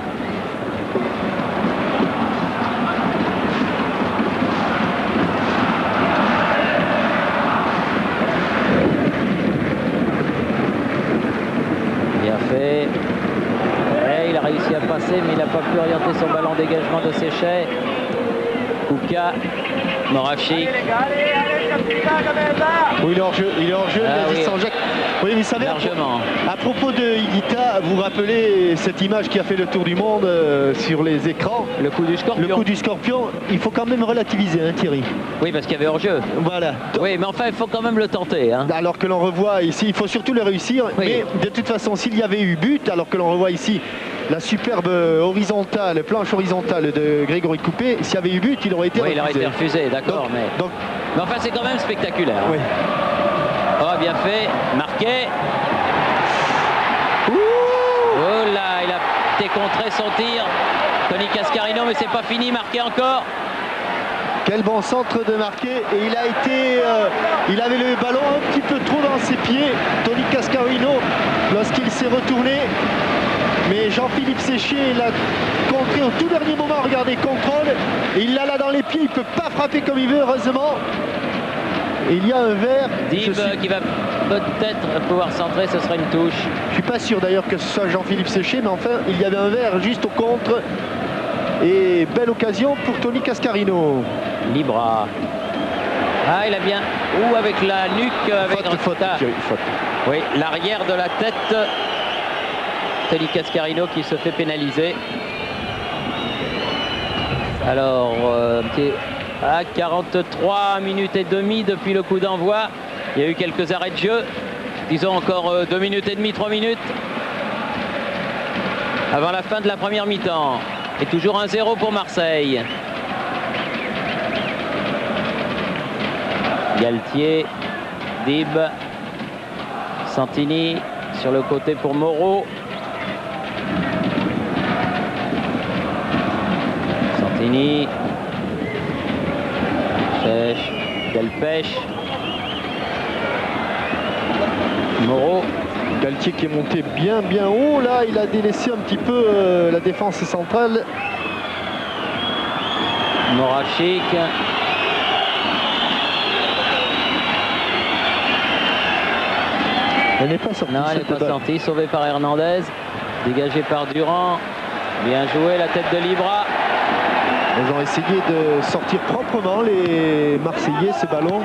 Bien fait. Et il a réussi à passer, mais il n'a pas pu orienter son ballon dégagement de Séchet. Kouka, Moravchik. Oui, il est hors jeu, oui. Saint-Jacques. Oui, vous savez, Largement. à propos de Higuita, vous rappelez cette image qui a fait le tour du monde sur les écrans? Le coup du scorpion. Le coup du scorpion, il faut quand même relativiser, hein, Thierry. Oui, parce qu'il y avait hors-jeu. Voilà. Oui, mais enfin, il faut quand même le tenter. Hein. Alors que l'on revoit ici, il faut surtout le réussir. Oui. Mais de toute façon, s'il y avait eu but, alors que l'on revoit ici la superbe horizontale, planche horizontale de Grégory Coupé, s'il y avait eu but, il aurait été Oui, refusé. il aurait été refusé, d'accord. Mais enfin, c'est quand même spectaculaire. Hein. Oui. Oh, bien fait, marqué. Oh là, il a été contré son tir. Tony Cascarino, mais c'est pas fini, marqué encore. Quel bon centre de marquer. Et il a été... il avait le ballon un petit peu trop dans ses pieds, Tony Cascarino, lorsqu'il s'est retourné. Mais Jean-Philippe Séché l'a contré au tout dernier moment. Regardez, contrôle. Et il l'a là dans les pieds. Il ne peut pas frapper comme il veut, heureusement. Et il y a un verre. Dib qui va peut-être pouvoir centrer, ce sera une touche. Je ne suis pas sûr d'ailleurs que ce soit Jean-Philippe Séché, mais enfin, il y avait un verre juste au contre. Et belle occasion pour Tony Cascarino. Libra. Ah, il a bien... Ou avec la nuque, avec faute. Oui, l'arrière de la tête. Tony Cascarino qui se fait pénaliser. Alors, à 43 minutes et demie depuis le coup d'envoi. Il y a eu quelques arrêts de jeu. Disons encore 2 minutes et demie, 3 minutes. Avant la fin de la première mi-temps. Et toujours 1-0 pour Marseille. Galtier, Dib, Santini sur le côté pour Moreau. Santini, Chèche, Delpech, Moreau. Galtier qui est monté bien haut, là il a délaissé un petit peu la défense centrale. Moravchik. Elle n'est pas sortie. Non, elle n'est pas sortie, sauvée par Hernandez, dégagée par Durand. Bien joué, la tête de Libra. Ils ont essayé de sortir proprement les Marseillais, ce ballon.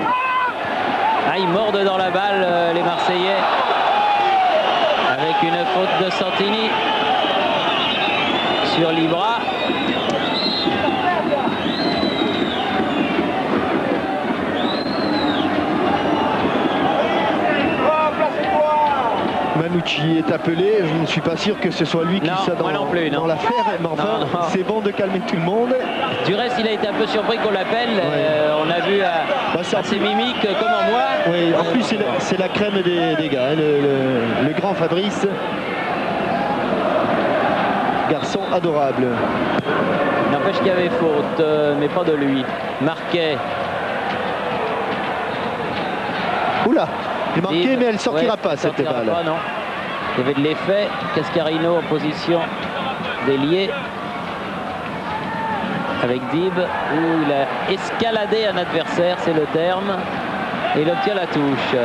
Ah, ils mordent dans la balle, les Marseillais. Avec une faute de Santini sur Libra. Manucci est appelé, je ne suis pas sûr que ce soit lui qui soit dans l'affaire, mais enfin c'est bon de calmer tout le monde. Du reste, il a été un peu surpris qu'on l'appelle, on a vu à ses mimiques comme en moi. Oui, en plus c'est la crème des gars, hein, le grand Fabrice. garçon adorable. N'empêche qu'il y avait faute, mais pas de lui. Marquet. Oula, il est marqué, Dib, mais elle sortira ouais, pas cette sortira balle. pas, non. Il y avait de l'effet. Cascarino en position d'ailier. Avec Dib, où il a escaladé un adversaire, c'est le terme. Et il obtient la touche.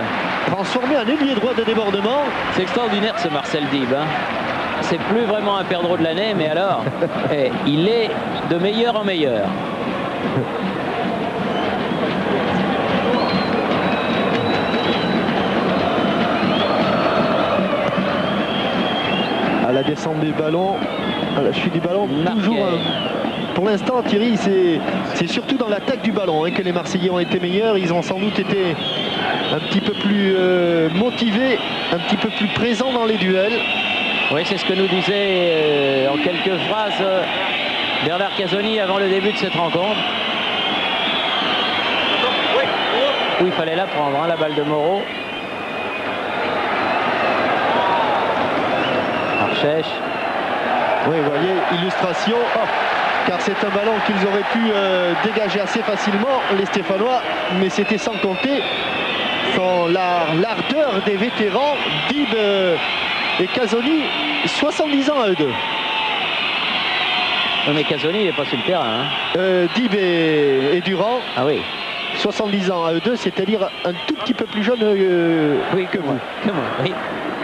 Transformé en ailier droit de débordement. C'est extraordinaire ce Marcel Dib. Hein. C'est plus vraiment un perdreau de l'année, mais alors, il est de meilleur en meilleur. À la descente du ballon, à la chute du ballon, Marquet. toujours. Pour l'instant, Thierry, c'est surtout dans l'attaque du ballon hein, que les Marseillais ont été meilleurs. Ils ont sans doute été un petit peu plus motivés, un petit peu plus présents dans les duels. Oui, c'est ce que nous disait en quelques phrases Bernard Casoni avant le début de cette rencontre. Où il fallait la prendre, hein, la balle de Moreau. Archèche. Oui, vous voyez, illustration. Oh, car c'est un ballon qu'ils auraient pu dégager assez facilement, les Stéphanois, mais c'était sans compter l'ardeur des vétérans, Dib et Casoni, 70 ans à eux deux. Non, mais Casoni, il n'est pas sur le terrain. Hein. Dib et Durand, Ah oui. 70 ans à eux deux, c'est-à-dire un tout petit peu plus jeune Oui, que vous. Que moi, oui.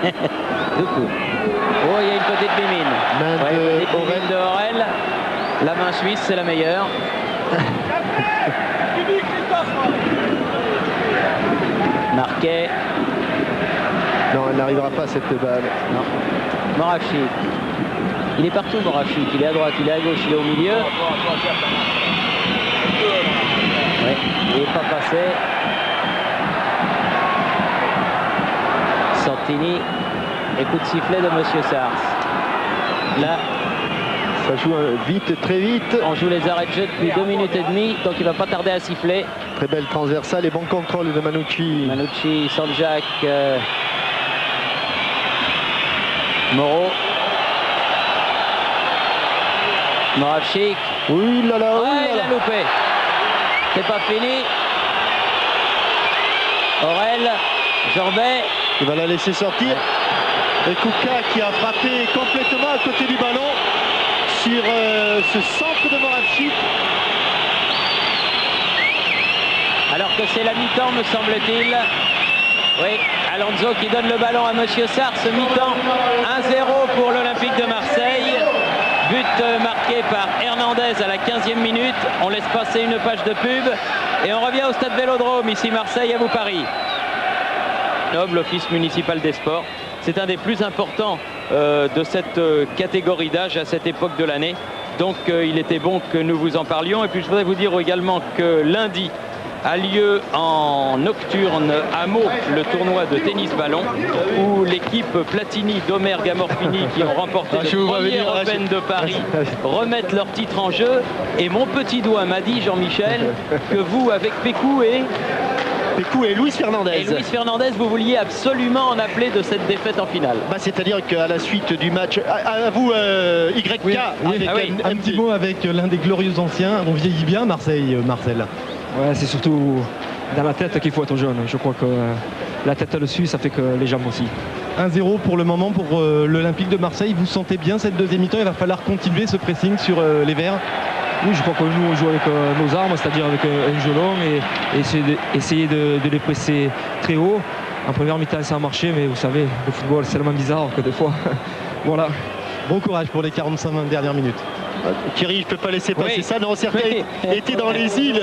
Du coup. Oh, il y a une petite mimine. Main Ouais, de petite mimine de Aurel. La main suisse, c'est la meilleure. Marquet. Non, elle n'arrivera pas cette balle. Non. Moravchik. Il est partout, Moravchik. Il est à droite, il est à gauche, il est au milieu. Ouais, il n'est pas passé. Santini. Et coup de sifflet de Monsieur Sars. Là, Ça joue vite, très vite. on joue les arrêts de jeu depuis 2 minutes et demie, donc il ne va pas tarder à siffler. Très belle transversale et bon contrôle de Manucci. Manucci, Sanjak, Moreau. Moravchik. Oui, là, là, oui, Ouais, il là, a là. loupé. C'est pas fini. Aurel, Jorbet. Il va la laisser sortir. Et Kouka qui a frappé complètement à côté du ballon sur ce centre de Moravchik. Alors que c'est la mi-temps, me semble-t-il. Oui, Alonso qui donne le ballon à Monsieur Sars. Mi-temps, 1-0 pour l'Olympique de Marseille. But marqué par Hernandez à la 15e minute. On laisse passer une page de pub. Et on revient au stade Vélodrome, ici Marseille, à vous Paris. Noble, l'Office municipal des sports. C'est un des plus importants de cette catégorie d'âge à cette époque de l'année. Donc il était bon que nous vous en parlions. Et puis je voudrais vous dire également que lundi a lieu en nocturne à Meaux le tournoi de tennis ballon où l'équipe Platini d'Omer Gamorfini qui ont remporté le premier Open de Paris remettent leur titre en jeu. Et mon petit doigt m'a dit, Jean-Michel, que vous avec Pécou et Luis Fernandez. Luis Fernandez, vous vouliez absolument en appeler de cette défaite en finale. Bah, c'est-à-dire qu'à la suite du match, à vous YK, Oui, avec ah oui, Un petit mot avec l'un des glorieux anciens. On vieillit bien Marseille, Marcel. Ouais, c'est surtout dans la tête qu'il faut être jeune. Je crois que la tête le suit, ça fait que les jambes aussi. 1-0 pour le moment pour l'Olympique de Marseille. Vous sentez bien cette deuxième mi-temps? Il va falloir continuer ce pressing sur les Verts. Oui, je crois que nous on joue avec nos armes, c'est-à-dire avec un jeu long et essayer de les presser très haut. En première mi-temps ça a marché, mais vous savez, le football c'est tellement bizarre que des fois, voilà. Bon courage pour les 45 dernières minutes. Thierry, je ne peux pas laisser passer Oui. ça. Non, certains Oui. étaient dans les îles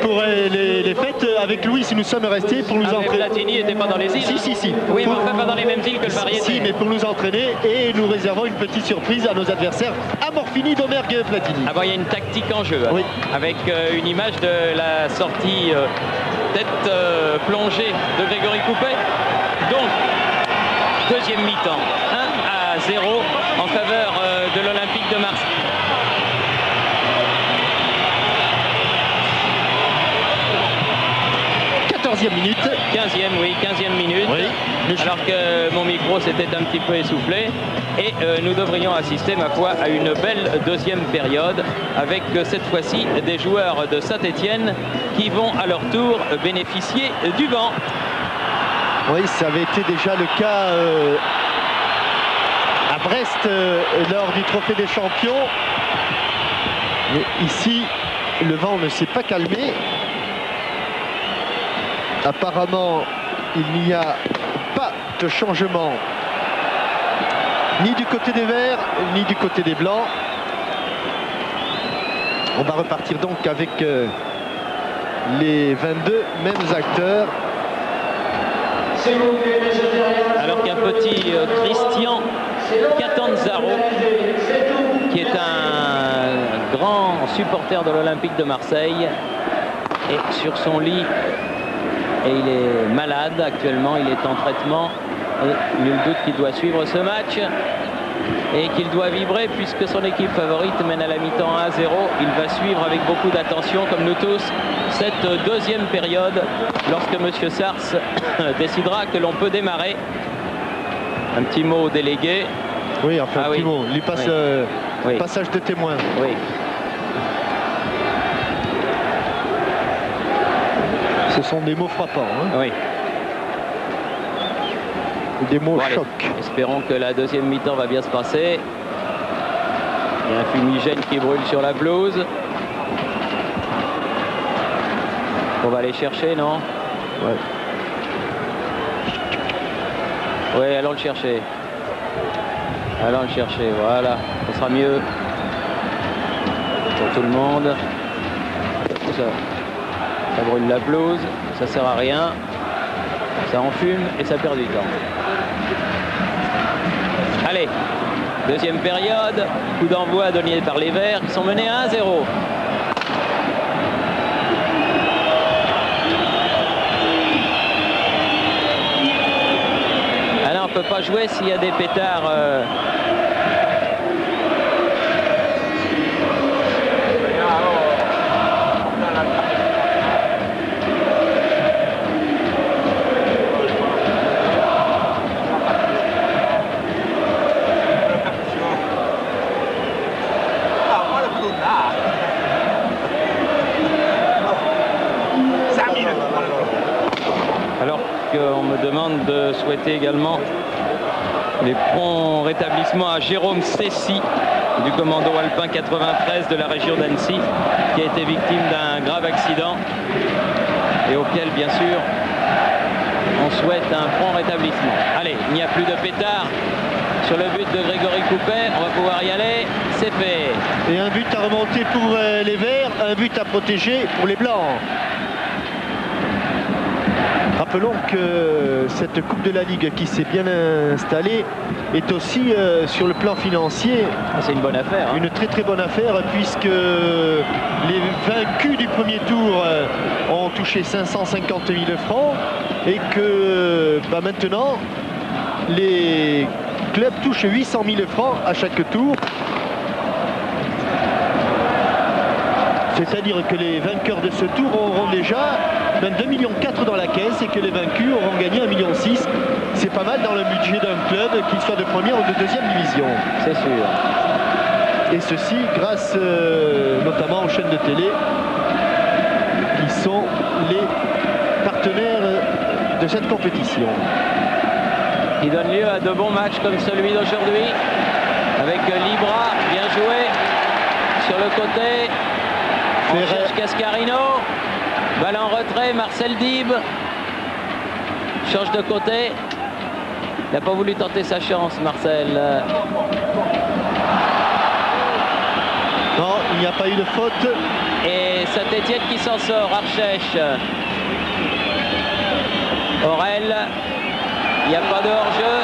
pour les fêtes. Avec Louis, nous sommes restés pour nous Ah, mais entraîner. Platini n'était pas dans les îles. Si. Oui, mais Pour- enfin pas dans les mêmes îles que le Variété. Si, mais pour nous entraîner et nous réservons une petite surprise à nos adversaires. Amorfini d'Omergue Platini. Ah bon, il y a une tactique en jeu, hein, Oui. avec une image de la sortie tête plongée de Grégory Coupet. Donc, deuxième mi-temps, 1-0 en faveur de l'Olympique de Marseille. 14e minute. 15e, oui, 15e minute. Oui. Alors que mon micro s'était un petit peu essoufflé. Et nous devrions assister, ma foi, à une belle deuxième période avec cette fois-ci des joueurs de Saint-Étienne qui vont à leur tour bénéficier du vent. Oui, ça avait été déjà le cas à Brest lors du Trophée des Champions. Mais ici, le vent ne s'est pas calmé. Apparemment, il n'y a pas de changement ni du côté des Verts, ni du côté des Blancs. On va repartir donc avec les 22 mêmes acteurs. Alors qu'un petit Christian Catanzaro, qui est un grand supporter de l'Olympique de Marseille, est sur son lit et il est malade actuellement, il est en traitement. Et nul doute qu'il doit suivre ce match et qu'il doit vibrer puisque son équipe favorite mène à la mi-temps 1-0. Il va suivre avec beaucoup d'attention, comme nous tous, cette deuxième période lorsque M. Sars décidera que l'on peut démarrer. Un petit mot au délégué. Oui, enfin, un petit mot. Il lui passe oui. Passage de témoin. Oui. Ce sont des mots frappants. Hein. Oui. Des mots bon, choc. Espérons que la deuxième mi-temps va bien se passer. Il y a un fumigène qui brûle sur la pelouse. On va aller chercher, non? Ouais. Oui, allons le chercher. Allons le chercher, voilà. Ce sera mieux pour tout le monde. Ça brûle la pelouse, ça sert à rien. Ça enfume et ça perd du temps. Allez, deuxième période, coup d'envoi donné par les Verts qui sont menés à 1-0. Ah non, on ne peut pas jouer s'il y a des pétards. On me demande de souhaiter également les prompts rétablissements à Jérôme Cessy du commando alpin 93 de la région d'Annecy, qui a été victime d'un grave accident et auquel bien sûr on souhaite un prompt rétablissement. Allez, il n'y a plus de pétard sur le but de Grégory Coupet, on va pouvoir y aller, c'est fait. Et un but à remonter pour les Verts, un but à protéger pour les Blancs. Rappelons que cette Coupe de la Ligue qui s'est bien installée est aussi sur le plan financier c'est une bonne affaire, hein. Une très très bonne affaire puisque les vaincus du premier tour ont touché 550 000 francs et que maintenant les clubs touchent 800 000 francs à chaque tour. C'est-à-dire que les vainqueurs de ce tour auront déjà 2,4 millions dans la caisse et que les vaincus auront gagné 1,6 million. C'est pas mal dans le budget d'un club, qu'il soit de première ou de deuxième division. C'est sûr. Et ceci grâce notamment aux chaînes de télé qui sont les partenaires de cette compétition. Qui donne lieu à de bons matchs comme celui d'aujourd'hui avec Libra, bien joué sur le côté. On cherche Cascarino. Balle en retrait, Marcel Dib change de côté. Il n'a pas voulu tenter sa chance, Marcel. Non, il n'y a pas eu de faute. Et Saint-Étienne qui s'en sort, Archèche. Aurel, il n'y a pas de hors-jeu.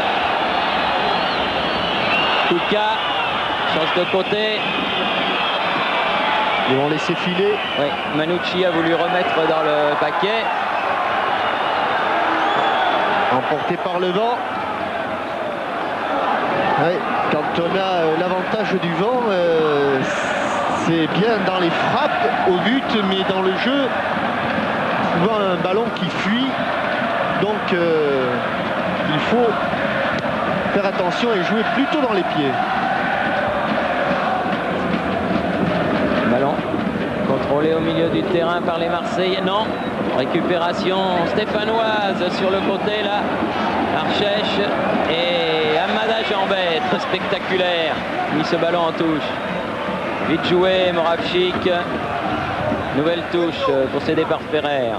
Kouka change de côté. Ils vont laisser filer. Oui, Manucci a voulu remettre dans le paquet. Emporté par le vent. Oui, quand on a l'avantage du vent, c'est bien dans les frappes au but, mais dans le jeu, souvent un ballon qui fuit. Donc il faut faire attention et jouer plutôt dans les pieds. Ballon contrôlé au milieu du terrain par les Marseillais. Non. Récupération stéphanoise sur le côté là. Archèche et Amada Jambet, très spectaculaire. Mis ce ballon en touche. Vite joué, Moravchik. Nouvelle touche concédée par Ferrer.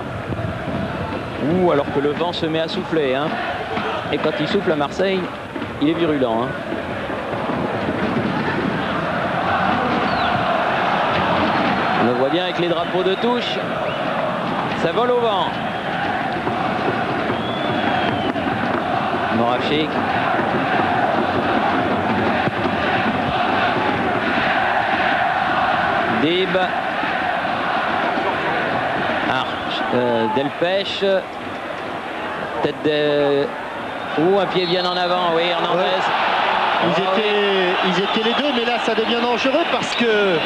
Ouh, alors que le vent se met à souffler. Hein. Et quand il souffle à Marseille, il est virulent. Hein. On le voit bien avec les drapeaux de touche. Ça vole au vent. Moravchik. Dib. Delpech. Tête de... un pied bien en avant, oui, Hernandez. Ouais. Ils étaient les deux, mais là ça devient dangereux parce que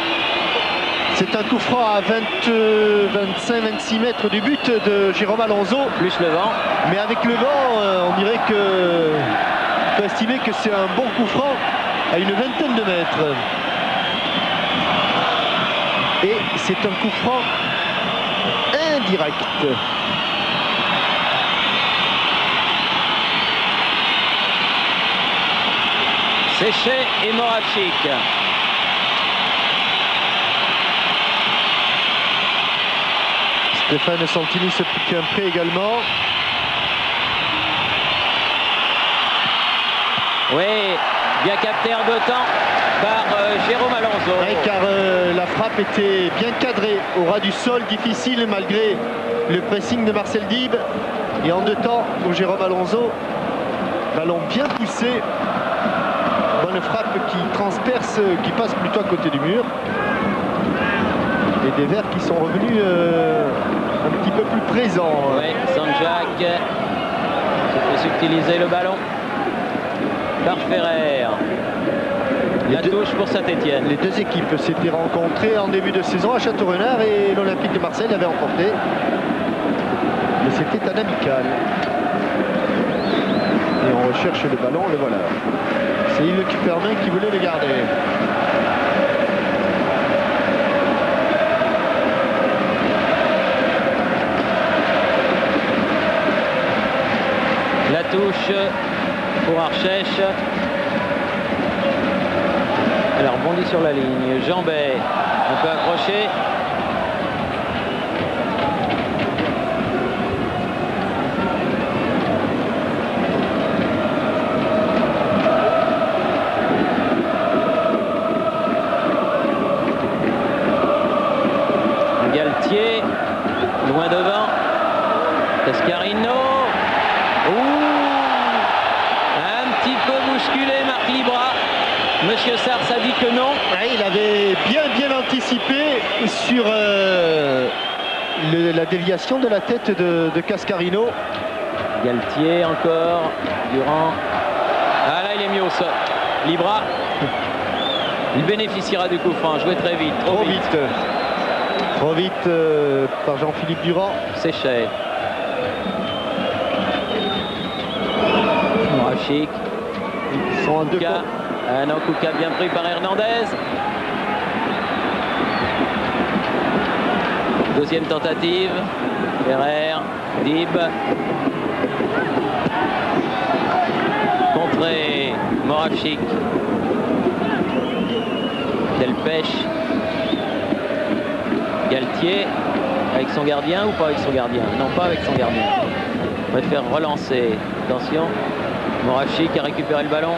c'est un coup franc à 25-26 mètres du but de Jérôme Alonso. Plus le vent. Mais avec le vent, on dirait que on peut estimer que c'est un bon coup franc à une vingtaine de mètres. Et c'est un coup franc indirect. Séché et Moravchik. Stéphane Santini se pique un prêt également. Oui, bien capté en 2 temps par Jérôme Alonso. Oui, car la frappe était bien cadrée au ras du sol, difficile malgré le pressing de Marcel Dib. Et en 2 temps pour Jérôme Alonso, ballon bien poussé. Bonne frappe qui transperce, qui passe plutôt à côté du mur. Et des Verts qui sont revenus un petit peu plus présents. Oui, Sanjak se fait subtiliser le ballon par Ferrer. La touche pour Saint-Etienne. Les deux équipes s'étaient rencontrées en début de saison à Château-Renard et l'Olympique de Marseille l'avait emporté. Mais c'était un amical. Et on recherche le ballon, le voilà. C'est Yves Cupermin qui voulait le garder. La touche pour Archèche. Elle rebondit sur la ligne. Jambet, un peu accroché. Galtier, loin devant. Cascarino. Un petit peu bousculé, Marc Libra. Monsieur Sars a dit que non. Ouais, il avait bien anticipé sur la déviation de la tête de Cascarino. Galtier encore. Durand. Ah là, il est mis au sol. Libra. Il bénéficiera du coup franc. Joué très vite. Trop vite. Trop vite par Jean-Philippe Durand. C'est cher. Moravchik. Ils sont en 2 cas. Non, Kouka bien pris par Hernandez. Deuxième tentative. Ferrer. Dib. Contré. Moravchik. Delpech. Galtier. Avec son gardien ou pas avec son gardien? Non, pas avec son gardien. On préfère relancer. Attention. Moravchik a récupéré le ballon.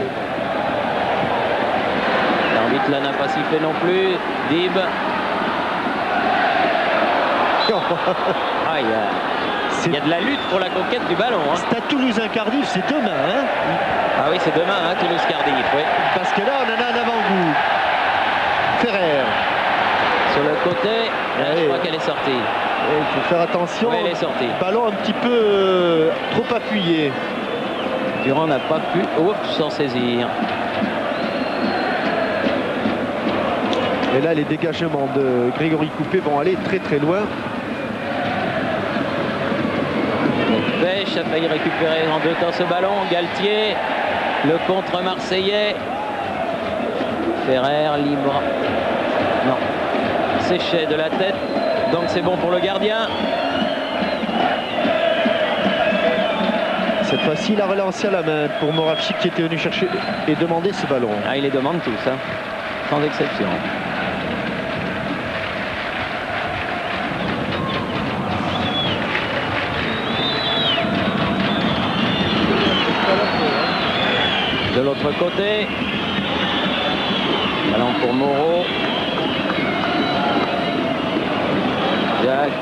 L'arbitre là n'a pas sifflé non plus. Dib. Ah, il y a de la lutte pour la conquête du ballon. Hein. Stade Toulousain-Cardiff, c'est demain. Hein, ah oui, c'est demain, hein, Toulouse-Cardiff. Oui. Parce que là, on en a un avant-goût. Ferrer. Sur le côté, là, je crois qu'elle est sortie. Il faut faire attention. Oui, elle est sortie. Ballon un petit peu trop appuyé. Durand n'a pas pu s'en saisir. Et là, les dégagements de Grégory Coupé vont aller très loin. Pêche a failli récupérer en 2 temps ce ballon. Galtier, le contre marseillais. Ferrer libre. Non. Séchet de la tête. Donc c'est bon pour le gardien. Cette fois-ci, il a relancé à la main pour Moravchik qui était venu chercher et demander ce ballon. Ah, il les demande tous, hein, sans exception. De l'autre côté, ballon pour Moreau. Jacques,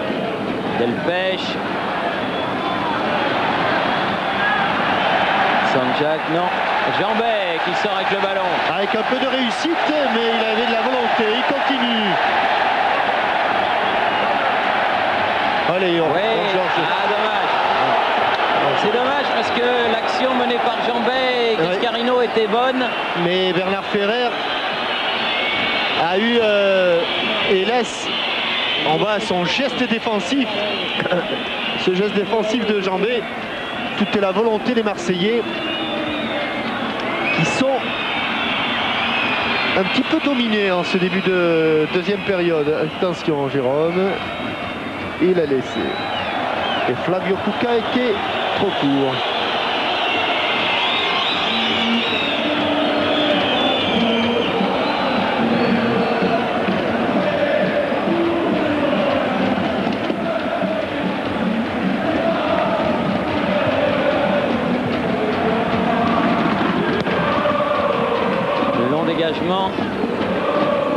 Delpech. Sanjak, non. Jambet qui sort avec le ballon. Avec un peu de réussite, mais il avait de la volonté. Il continue. Allez, on Georges. Ah, dommage. C'est dommage parce que l'action menée par Jambet et Cascarino était bonne. Mais Bernard Ferrer a eu et laisse en bas son geste défensif. Ce geste défensif de Jambet. Toute la volonté des Marseillais qui sont un petit peu dominés en ce début de deuxième période. Attention Jérôme, il a laissé. Et Flavio Cuca était trop court.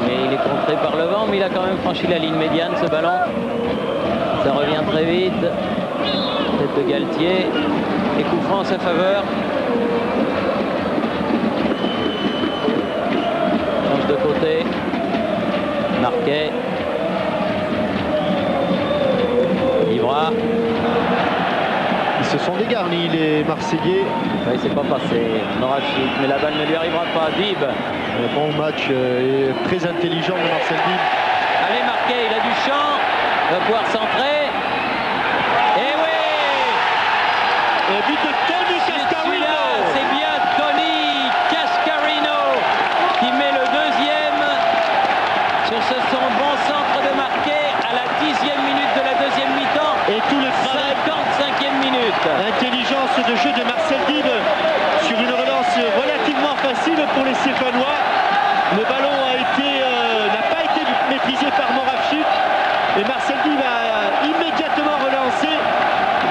Mais il est contré par le vent, mais il a quand même franchi la ligne médiane ce ballon. Ça revient très vite. Tête de Galtier et coup franc en sa faveur. Change de côté. Marquet. Livra. Ils se sont dégarnis les Marseillais. Oui, c'est pas passé. Moravchik, mais la balle ne lui arrivera pas. Dib. Un bon match et très intelligent de Marcel Dib. Allez, Marquet, il a du champ. Il va pouvoir centrer. Et oui! Et but de Tony Cascarino. C'est bien Tony Cascarino qui met le deuxième sur son bon centre de Marquet à la 10e minute de la deuxième mi-temps. Et tout le travail. 55e minute. L'intelligence de jeu de Marcel Dib sur une relance relativement facile pour les Stéphanois. Le ballon n'a pas été maîtrisé par Moravchik et Marcel Dib a immédiatement relancé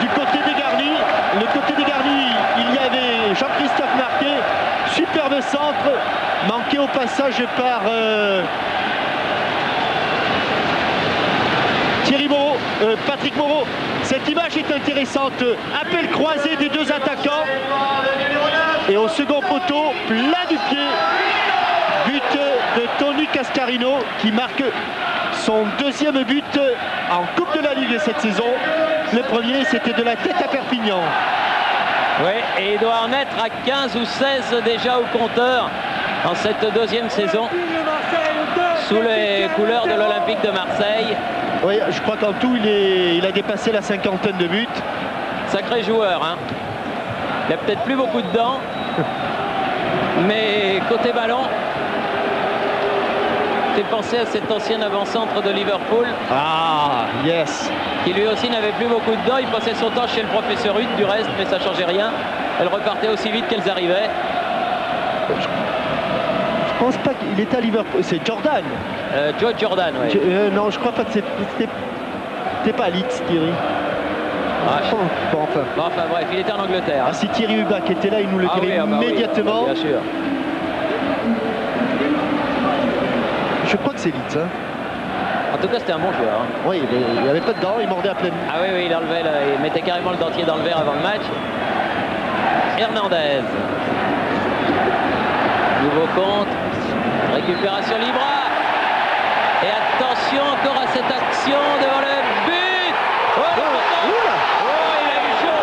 du côté des Garnis. Le côté des Garnis, il y avait Jean-Christophe Marquet, superbe centre, manqué au passage par Thierry Moreau, Patrick Moreau. Cette image est intéressante. Appel croisé des deux attaquants. Et au second poteau, plat du pied. But de Tony Cascarino qui marque son deuxième but en Coupe de la Ligue cette saison. Le premier, c'était de la tête à Perpignan. Oui, et il doit en être à 15 ou 16 déjà au compteur en cette deuxième saison. Sous les couleurs de l'Olympique de Marseille. Oui, je crois qu'en tout, il a dépassé la cinquantaine de buts. Sacré joueur, hein. Il a peut-être plus beaucoup de dents. Mais côté ballon, fait penser à cet ancien avant-centre de Liverpool. Ah, yes. Qui lui aussi n'avait plus beaucoup de dents. Il passait son temps chez le professeur Hutt du reste, mais ça changeait rien. Elles repartaient aussi vite qu'elles arrivaient. Je pense pas qu'il était à Liverpool. C'est Jordan. Joe Jordan, oui. Non, je crois pas que c'était pas Leeds, Thierry. Ah, enfin, bref, il était en Angleterre. Ah, si Thierry Hubach était là, il nous le dirait immédiatement. Oui, bien sûr. Je crois que c'est Leeds. Hein. En tout cas, c'était un bon joueur. Hein. Oui, mais il n'y avait pas de dents, il mordait à pleine. Ah oui, il enlevait, il mettait carrément le dentier dans le verre avant le match. Hernandez. Nouveau compte. Récupération Libra. Et attention encore à cette action devant le but. Il a eu chaud.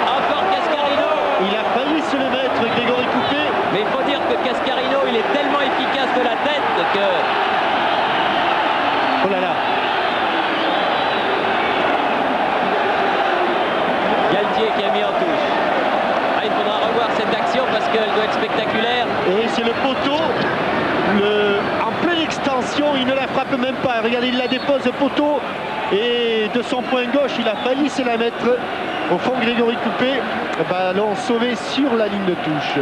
Encore Cascarino. Il a failli se le mettre, Grégory Coupé. Mais il faut dire que Cascarino, il est tellement efficace de la tête que... Oh là là. elle frappe même pas. Regardez, il la dépose au poteau. Et de son point gauche, il a failli se la mettre au fond. Grégory Coupé, ballon sauvé sur la ligne de touche.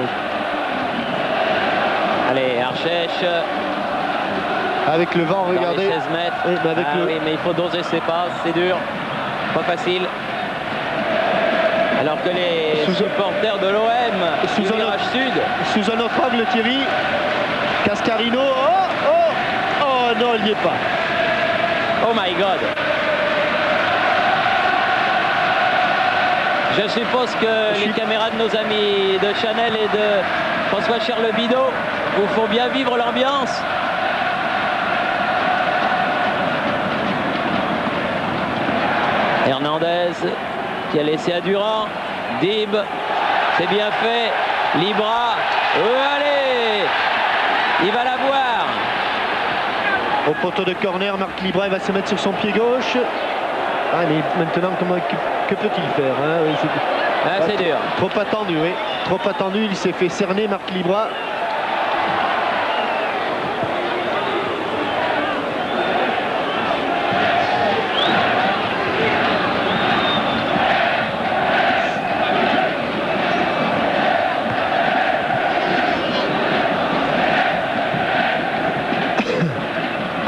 Allez, Archèche. Avec le vent, regardez. 16 mètres. Oui, mais il faut doser ses passes, c'est dur. Pas facile. Alors que les supporters de l'OM du virage sud. Sous un autre angle, Thierry. Cascarino. Oh non, il n'y est pas. Oh my God. Je suppose que les caméras de nos amis de Chanel et de François Charles-Bidot vous font bien vivre l'ambiance. Hernandez qui a laissé à Durand. Dib, c'est bien fait. Libra, allez, il va la voir. Au poteau de corner, Marc Libra, il va se mettre sur son pied gauche. Ah, mais maintenant, que peut-il faire, hein? Oui, c'est dur. Trop attendu, oui. Trop attendu, il s'est fait cerner, Marc Libra.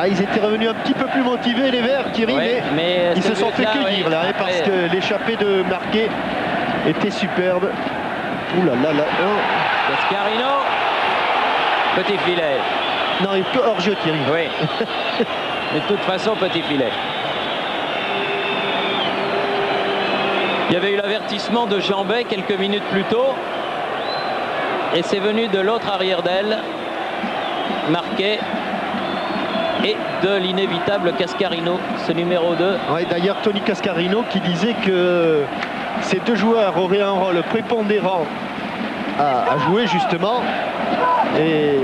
Ils étaient revenus un petit peu plus motivés, les Verts, Thierry, mais ils se sont fait cueillir là, parce que l'échappée de Marquet était superbe. Ouh là là là. Cascarino, petit filet. Non, il est hors jeu, Thierry. Oui. Mais de toute façon, petit filet. Il y avait eu l'avertissement de Jambet quelques minutes plus tôt. Et c'est venu de l'autre arrière d'aile, Marquet. Et de l'inévitable Cascarino, ce numéro 2. Ouais, d'ailleurs, Tony Cascarino qui disait que ces deux joueurs auraient un rôle prépondérant à jouer justement. Et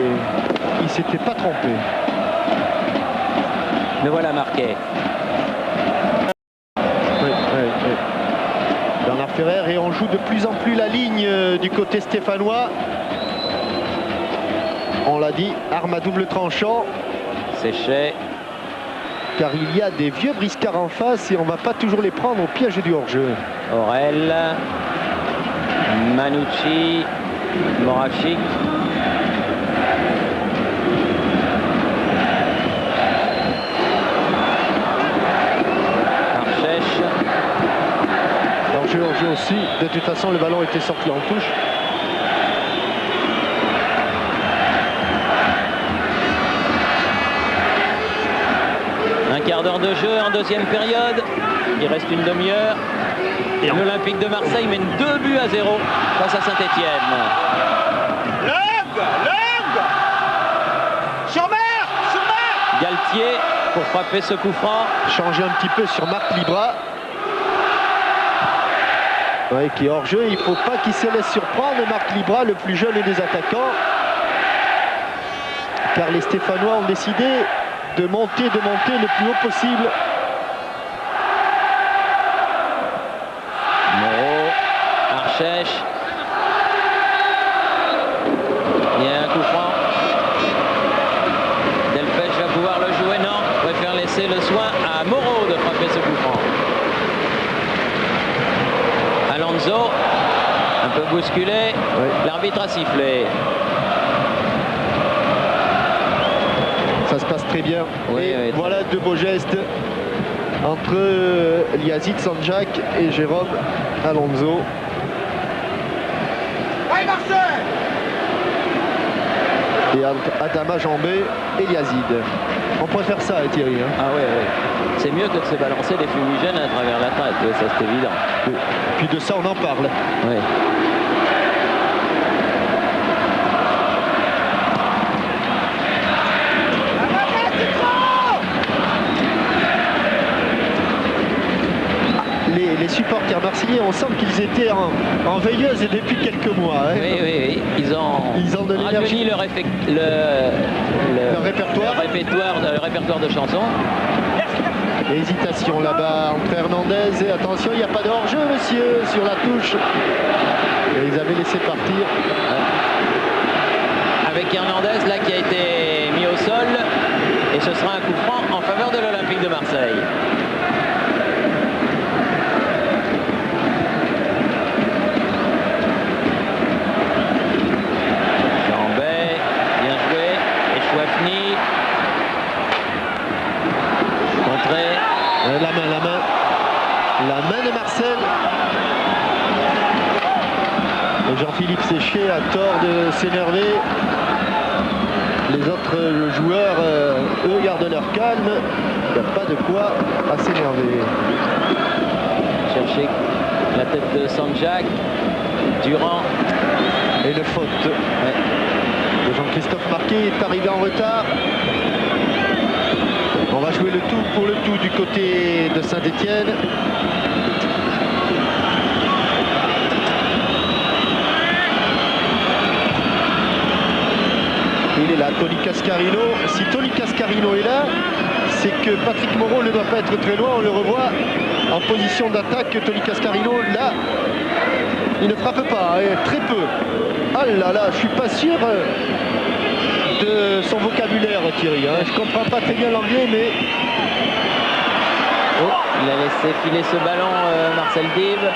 il ne s'était pas trompé. Mais voilà Marquet. Oui. Bernard Ferrer, et on joue de plus en plus la ligne du côté stéphanois. On l'a dit, arme à double tranchant. Séché. Car il y a des vieux briscards en face et on ne va pas toujours les prendre au piège du hors-jeu. Aurel, Manucci, Moravchik. Archèche. Hors-jeu aussi. De toute façon, le ballon était sorti en touche. Un quart d'heure de jeu en deuxième période. Il reste une demi-heure. Et l'Olympique de Marseille mène 2-0 face à Saint-Étienne. Galtier pour frapper ce coup franc. Changer un petit peu sur Marc Libra. Ouais, qui est hors jeu. Il ne faut pas qu'il se laisse surprendre. Marc Libra, le plus jeune des attaquants. Car les Stéphanois ont décidé de monter le plus haut possible. Moreau, Archèche. Il y a un coup franc. Delpech va pouvoir le jouer. Non, préfère laisser le soin à Moreau de frapper ce coup franc. Alonso, un peu bousculé. Oui. L'arbitre a sifflé. Ça se passe très bien. Oui, et voilà deux beaux gestes entre Yazid Sanjak et Jérôme Alonso. Allez Marseille! Et Adama Jambet et Yazid. On préfère ça, Thierry. Hein. Ah ouais. C'est mieux que de se balancer des fumigènes à travers la tête, oui, ça c'est évident. Et puis de ça on en parle. Oui. Les supporters marseillais, on sent qu'ils étaient en veilleuse depuis quelques mois. Hein. Oui. Ils ont de l'énergie. le répertoire de chansons. Hésitation là-bas entre Hernandez et attention, il n'y a pas de hors-jeu, monsieur, sur la touche. Et ils avaient laissé partir. Avec Hernandez là qui a été mis au sol. Et ce sera un coup franc en faveur de l'Olympique de Marseille. Chambet, bien joué. Et Chouafni. Contré. La main de Marcel. Et Jean-Philippe Séché a tort de s'énerver. Les autres joueurs, eux, gardent leur calme. Il n'y a pas de quoi à s'énerver. Chercher la tête de Sanjak. Durand. Et une faute de Jean-Christophe Marquet est arrivé en retard. On va jouer le tout pour le tout du côté de Saint-Étienne. Il est là, Tony Cascarino. Si Tony Cascarino est là, c'est que Patrick Moreau ne doit pas être très loin. On le revoit en position d'attaque. Tony Cascarino, là, il ne frappe pas, très peu. Ah là là, je suis pas sûr de son vocabulaire, Thierry. Je comprends pas très bien l'anglais, mais... Oh, il a laissé filer ce ballon, Marcel Dive.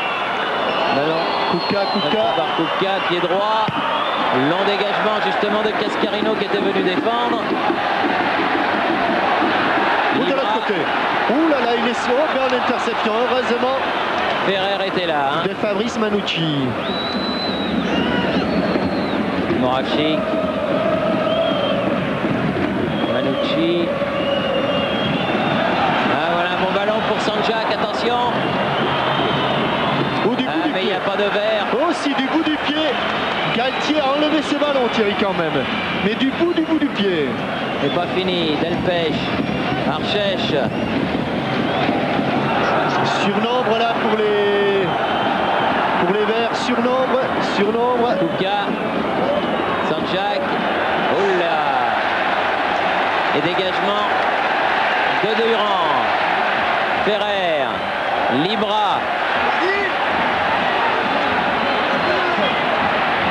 Ballon. Kuka. Par Kuka, pied droit. Long dégagement justement de Cascarino qui était venu défendre. Ou de l'autre côté. Ouh là là, il est sur en interception. Heureusement. Ferrer était là. De Fabrice Manucci. Moravchik. Manucci. Ah voilà un bon ballon pour Sanjak, attention. Ou du bout du mais il pied. n'y a pas de verre. Aussi du bout du pied. Galtier a enlevé ce ballon, Thierry, quand même. Mais du bout du pied. C'est pas fini. Delpech. Archèche. Surnombre là pour les Verts. Surnombre. Kuka. Sanjak. Oula. Et dégagement de Durand. Ferrer. Libra.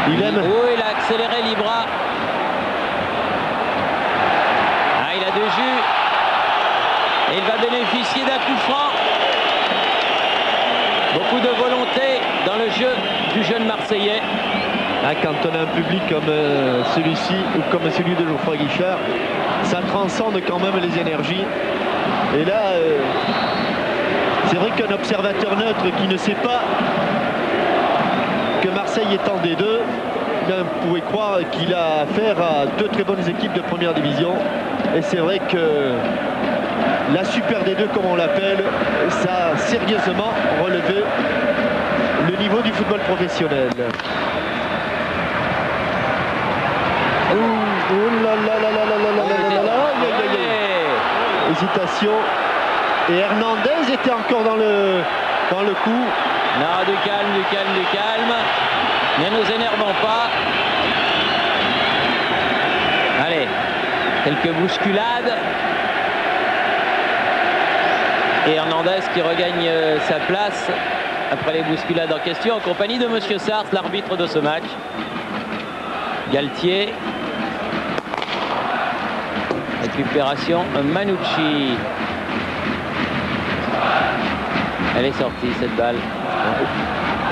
Il aime. Oh, il a accéléré Libra. Ah, il a de jus. Et il va bénéficier d'un coup franc. Beaucoup de volonté dans le jeu du jeune Marseillais. Quand on a un public comme celui-ci ou comme celui de Geoffroy Guichard, ça transcende quand même les énergies. Et là, c'est vrai qu'un observateur neutre qui ne sait pas que Marseille est en D2, on pourrait croire qu'il a affaire à deux très bonnes équipes de première division. Et c'est vrai que la Super D2, comme on l'appelle, ça a sérieusement relevé le niveau du football professionnel. Ouh là là là là là là là là là. Hésitation. Et Hernandez était encore dans le coup. Non, du calme. Ne nous énervons pas. Allez, quelques bousculades. Et Hernandez qui regagne sa place après les bousculades en question en compagnie de Monsieur Sartre, l'arbitre de ce match. Galtier. Récupération Manucci. Elle est sortie cette balle.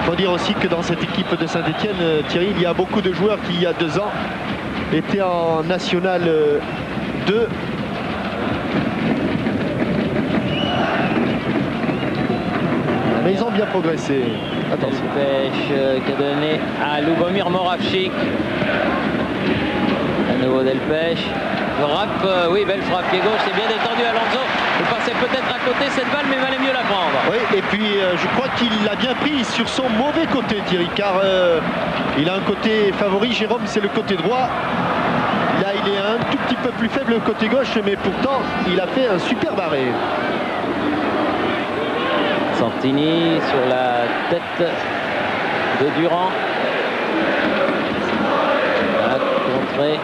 Il faut dire aussi que dans cette équipe de Saint-Étienne, Thierry, il y a beaucoup de joueurs qui, il y a 2 ans, étaient en National 2. Mais ils ont bien progressé. Attention. Delpech qui a donné à Lubomir Moravchik. À nouveau Delpech. Frappe, oui, belle frappe, pied gauche, c'est bien détendu Alonso. Il passait peut-être à côté cette balle, mais il valait mieux la prendre. Oui, et puis je crois qu'il l'a bien pris sur son mauvais côté, Thierry, car il a un côté favori. Jérôme, c'est le côté droit. Là, il est un tout petit peu plus faible le côté gauche, mais pourtant, il a fait un super arrêt. Santini sur la tête de Durand. Voilà, contré.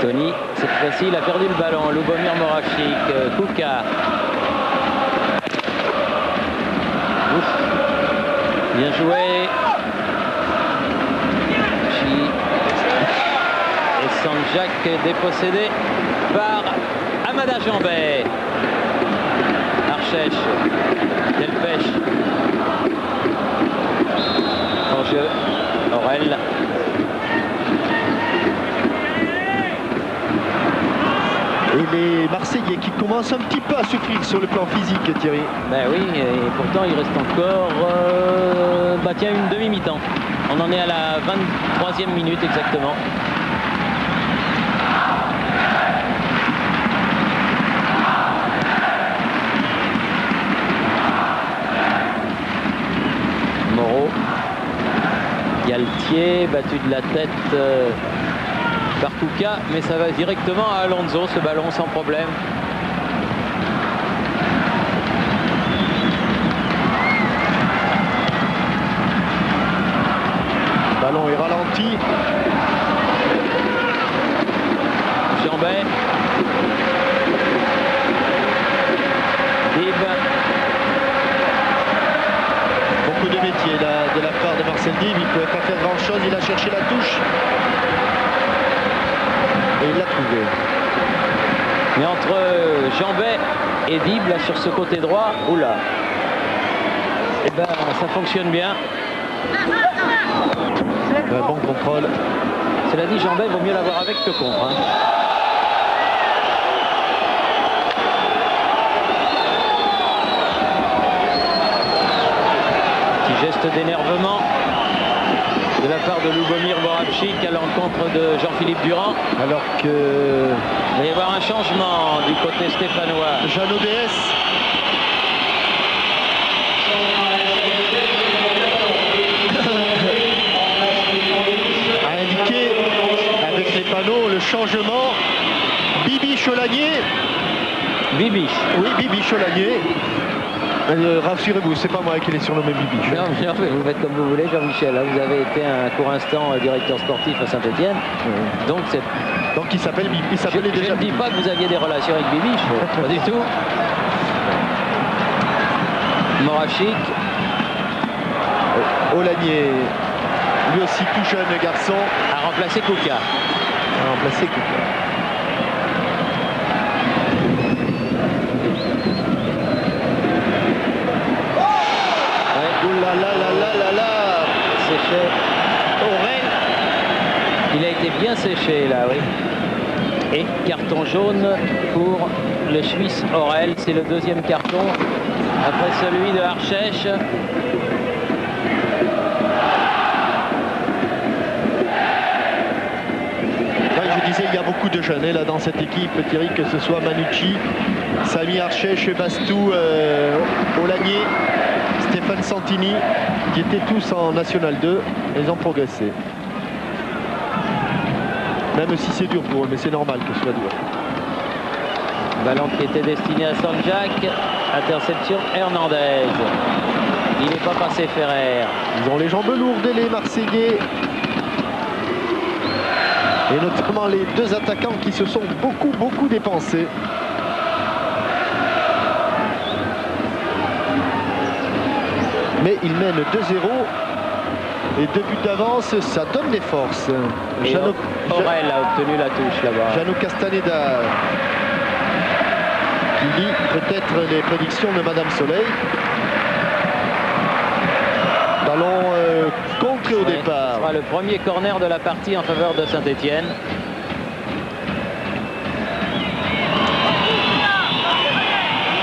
Tony, cette fois-ci, il a perdu le ballon. Lubomir Moravchik, Kuka. Ouf. Bien joué. Et Saint-Jacques dépossédé par Amada Jambet. Archèche, Delpech. En jeu, Aurel. Et les Marseillais qui commencent un petit peu à souffrir sur le plan physique, Thierry. Ben oui, et pourtant il reste encore tiens, une demi-mi-temps. On en est à la 23e minute exactement. Moreau. Galtier, battu de la tête par Kouka, mais ça va directement à Alonso, ce ballon sans problème. Le ballon est ralenti. Jambet. Dib. Beaucoup de métier là, de la part de Marcel Dib. Il ne pouvait pas faire grand chose. Il a cherché la touche. Et il l'a trouvé. Mais entre Jambet et Dib, là sur ce côté droit, oula, et ben ça fonctionne bien. Bon contrôle. Cela dit, Jambet vaut mieux l'avoir avec que contre. Hein. Petit geste d'énervement de la part de Lubomir Moravchik à l'encontre de Jean-Philippe Durand. Alors que Il va y avoir un changement du côté stéphanois. Jeannot DS a indiqué avec les panneaux le changement. Bibi Cholagnier. Bibiche. Oui, Bibi Cholagnier. Rassurez-vous, c'est pas moi qui l'ai surnommé Bibi. Non, mais vous faites comme vous voulez, Jean-Michel. Hein. Vous avez été un court instant directeur sportif à Saint-Etienne. Donc il s'appelle Bibi. Il s'appelait déjà. Je ne dis pas que vous aviez des relations avec Bibiche, pas du tout. Moravchik. Olagnier, lui aussi tout jeune garçon. A remplacé Kouka. A remplacé Kouka. Ouh là là là là là là. Séché. Aurel. Il a été bien séché là, oui. Et carton jaune pour le Suisse Aurel. C'est le deuxième carton après celui de Archèche. Je disais, il y a beaucoup de jeunes là dans cette équipe, Thierry, que ce soit Manucci, Sami Archèche, Bastou, Olagnier, Stéphane Santini, qui étaient tous en National 2, ils ont progressé. Même si c'est dur pour eux, mais c'est normal que ce soit dur. Ballon qui était destiné à Saint-Jacques, interception Hernandez. Il n'est pas passé Ferrer. Ils ont les jambes lourdes, les Marseillais. Et notamment les deux attaquants qui se sont beaucoup dépensés. Mais ils mènent 2-0. Et 2 buts d'avance, ça donne des forces. Aurel a obtenu la touche là-bas. Jeannot Castaneda qui lit peut-être les prédictions de Madame Soleil. Ballon contré au départ. Ce sera le premier corner de la partie en faveur de Saint-Etienne.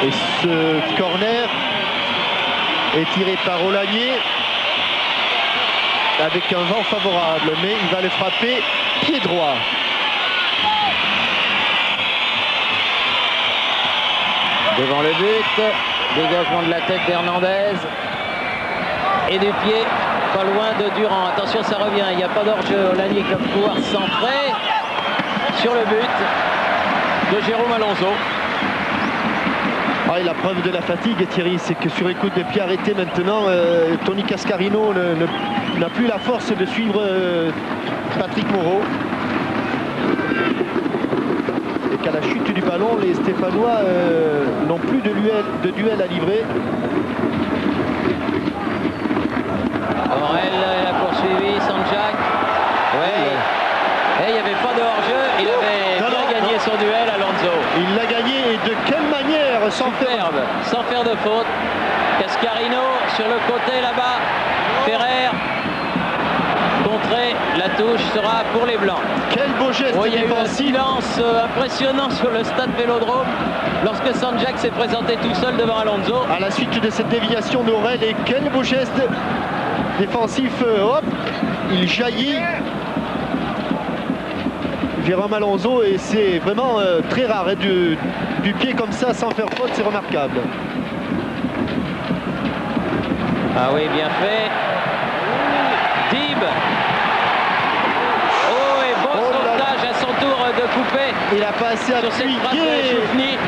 Et ce corner est tiré par Olagnier avec un vent favorable, mais il va le frapper pied droit. Devant le but, dégagement de la tête d'Hernandez. Et du pied, pas loin de Durand. Attention, ça revient, il n'y a pas d'hors-jeu. Olagnier qui va pouvoir centrer sur le but de Jérôme Alonso. Ah, et la preuve de la fatigue, Thierry, c'est que sur les coups de pied arrêtés maintenant, Tony Cascarino n'a plus la force de suivre Patrick Moreau. Et qu'à la chute du ballon, les Stéphanois n'ont plus de duel à livrer. Aurel a poursuivi, Saint-Jacques. Ouais. Et il n'y avait pas de hors-jeu. Et faute. Cascarino sur le côté là-bas. Ferrer. Contré. La touche sera pour les Blancs. Quel beau geste Il y a eu un défensif. silence impressionnant sur le stade Vélodrome lorsque Sanjak s'est présenté tout seul devant Alonso. À la suite de cette déviation d'Aurel, et quel beau geste défensif. Hop, il jaillit. Jérôme Alonso, et c'est vraiment très rare, hein, du pied comme ça sans faire faute, c'est remarquable. Ah oui, bien fait. Dib. Oh, et bon sauvetage à son tour de couper Il a pas assez sur cette frappe de appuyé. Choufny.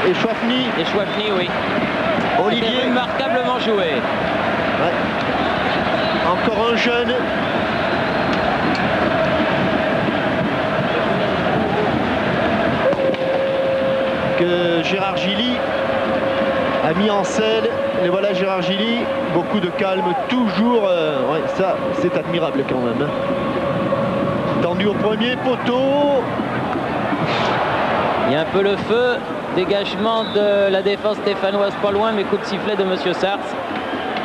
Et Chouafny, Et Chouafny, oui. Olivier. C'était remarquablement joué. Ouais. Encore un jeune. Que Gérard Gilly a mis en scène. Et voilà Gérard Gilly, beaucoup de calme, toujours. Ouais, ça, c'est admirable quand même. Hein. Tendu au premier poteau. Il y a un peu le feu. Dégagement de la défense stéphanoise pas loin, mais coup de sifflet de Monsieur Sars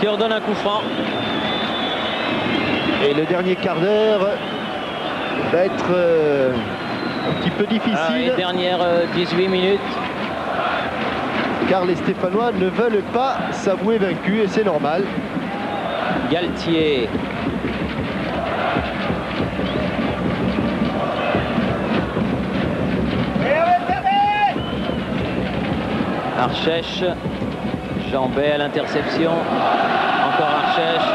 qui ordonne un coup franc. Et le dernier quart d'heure va être un petit peu Ah, difficile. les dernières 18 minutes. Car les Stéphanois ne veulent pas s'avouer vaincus, et c'est normal. Galtier. Archèche. Jambet à l'interception. Encore Archèche.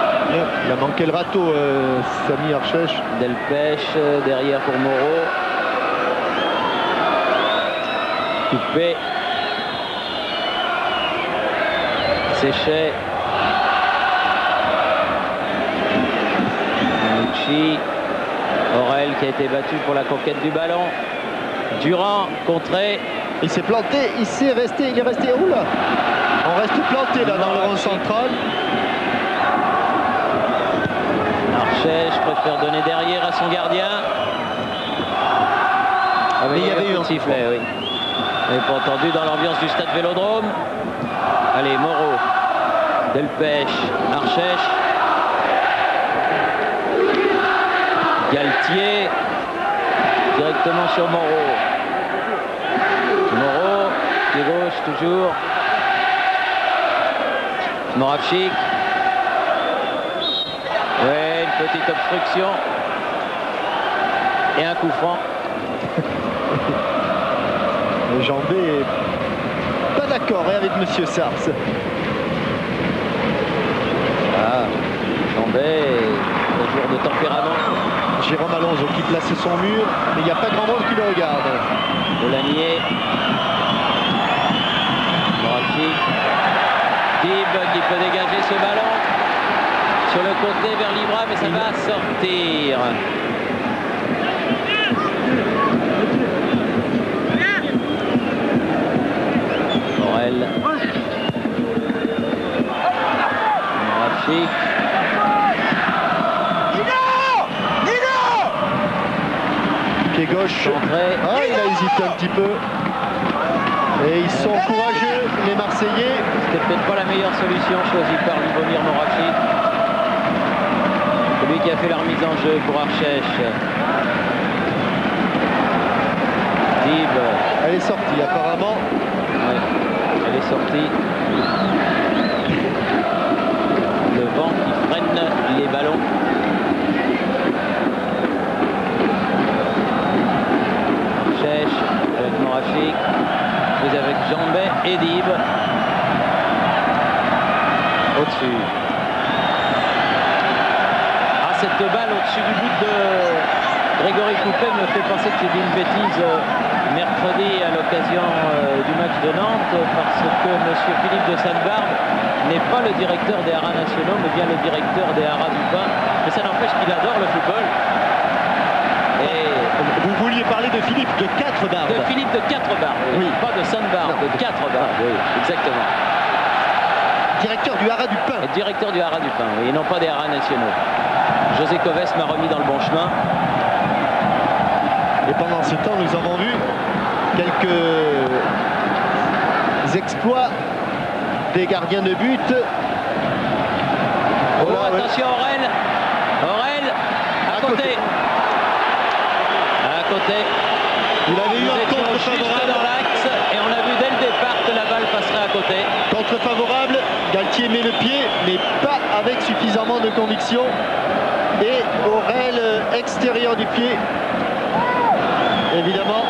Il a manqué le râteau, Samy Archèche. Delpech derrière pour Moreau. Coupé. Séchet. Manucci. Aurel qui a été battu pour la conquête du ballon. Durand contré. Il s'est planté, il est resté, oula. On reste planté là dans le rond central. Archèche préfère donner derrière à son gardien. Ah, mais il y avait eu un sifflet, oui. On n'est pas entendu dans l'ambiance du stade Vélodrome. Allez, Moreau, Delpech, Archèche, Galtier, directement sur Moreau. Moreau, pied gauche toujours. Moravchik. Ouais, une petite obstruction. Et un coup franc. Jambet est pas d'accord avec Monsieur Sars. Ah, Jambet, toujours de tempérament. Jérôme Alonso qui place son mur, mais il n'y a pas grand monde qui le regarde. Delanier. Moravchik. Dib qui peut dégager ce ballon. Sur le côté vers Libra, mais ça va sortir. Morel. Moravchik. Pied gauche. Centré. Ah, il a hésité un petit peu. Et ils sont courageux, les Marseillais. C'était peut-être pas la meilleure solution choisie par Lubomir Moravchik. C'est lui qui a fait la remise en jeu pour Archèche. Dib. Elle est sortie apparemment. Ouais, elle est sortie. Le vent qui freine les ballons. Archèche avec Moravchik. Puis avec Jambet et Dib. Au-dessus. Ah, cette balle au-dessus du but de Grégory Coupet me fait penser que j'ai dit une bêtise mercredi à l'occasion du match de Nantes, parce que M. Philippe de Sainte-Barbe n'est pas le directeur des haras nationaux, mais bien le directeur des haras du Pin. Mais ça n'empêche qu'il adore le football. Et Vous vouliez parler de Philippe de Quatre-Barbes. de Philippe de Quatre-Barbes, oui. Pas de Sainte-Barbe, de Quatre-Barbes, oui, exactement. Directeur du Haras du Pin. Et directeur du haras du Pin, oui, et non pas des haras nationaux. José Coves m'a remis dans le bon chemin. Et pendant ce temps, nous avons vu quelques exploits des gardiens de but. Oh, attention Aurel. Aurel, à côté. À côté. Il avait eu un contre juste favorable. dans l'axe et on a vu dès le départ que la balle passerait à côté. Contre favorable, Galtier met le pied, mais pas avec suffisamment de conviction. Et Aurel, extérieur du pied. Évidemment,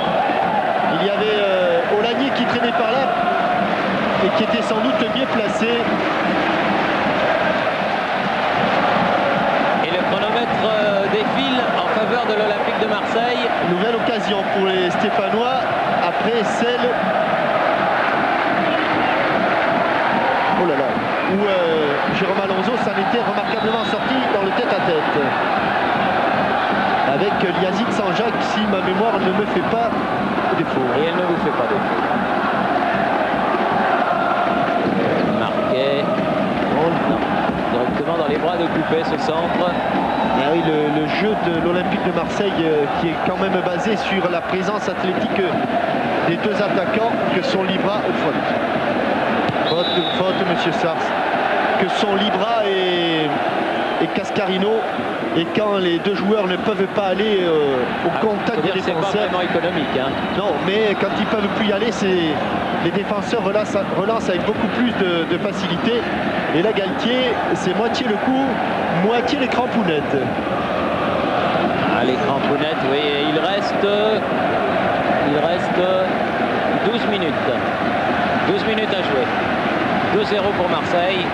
il y avait Olagnier qui traînait par là et qui était sans doute mieux placé. Et le chronomètre défile en faveur de l'Olympique de Marseille. Nouvelle occasion pour les Stéphanois après celle où Jérôme Alonso s'en était remarquablement sorti dans le tête-à-tête. Avec Lyazid Sanjak, si ma mémoire ne me fait pas défaut. Et elle ne vous fait pas défaut. Marqué. Non, directement dans les bras de Coupé ce centre. Ah oui, le jeu de l'Olympique de Marseille qui est quand même basé sur la présence athlétique des deux attaquants que sont Libra faute monsieur Sars, que sont Libra et Cascarino, et quand les deux joueurs ne peuvent pas aller au contact des défenseurs, c'est pas vraiment économique, hein. Non, mais quand ils peuvent plus y aller, les défenseurs relancent avec beaucoup plus de facilité. Et là, Galtier, c'est moitié le coup, moitié les crampounettes. Ah, les crampounettes, oui, et il reste 12 minutes. 12 minutes à jouer. 2-0 pour Marseille.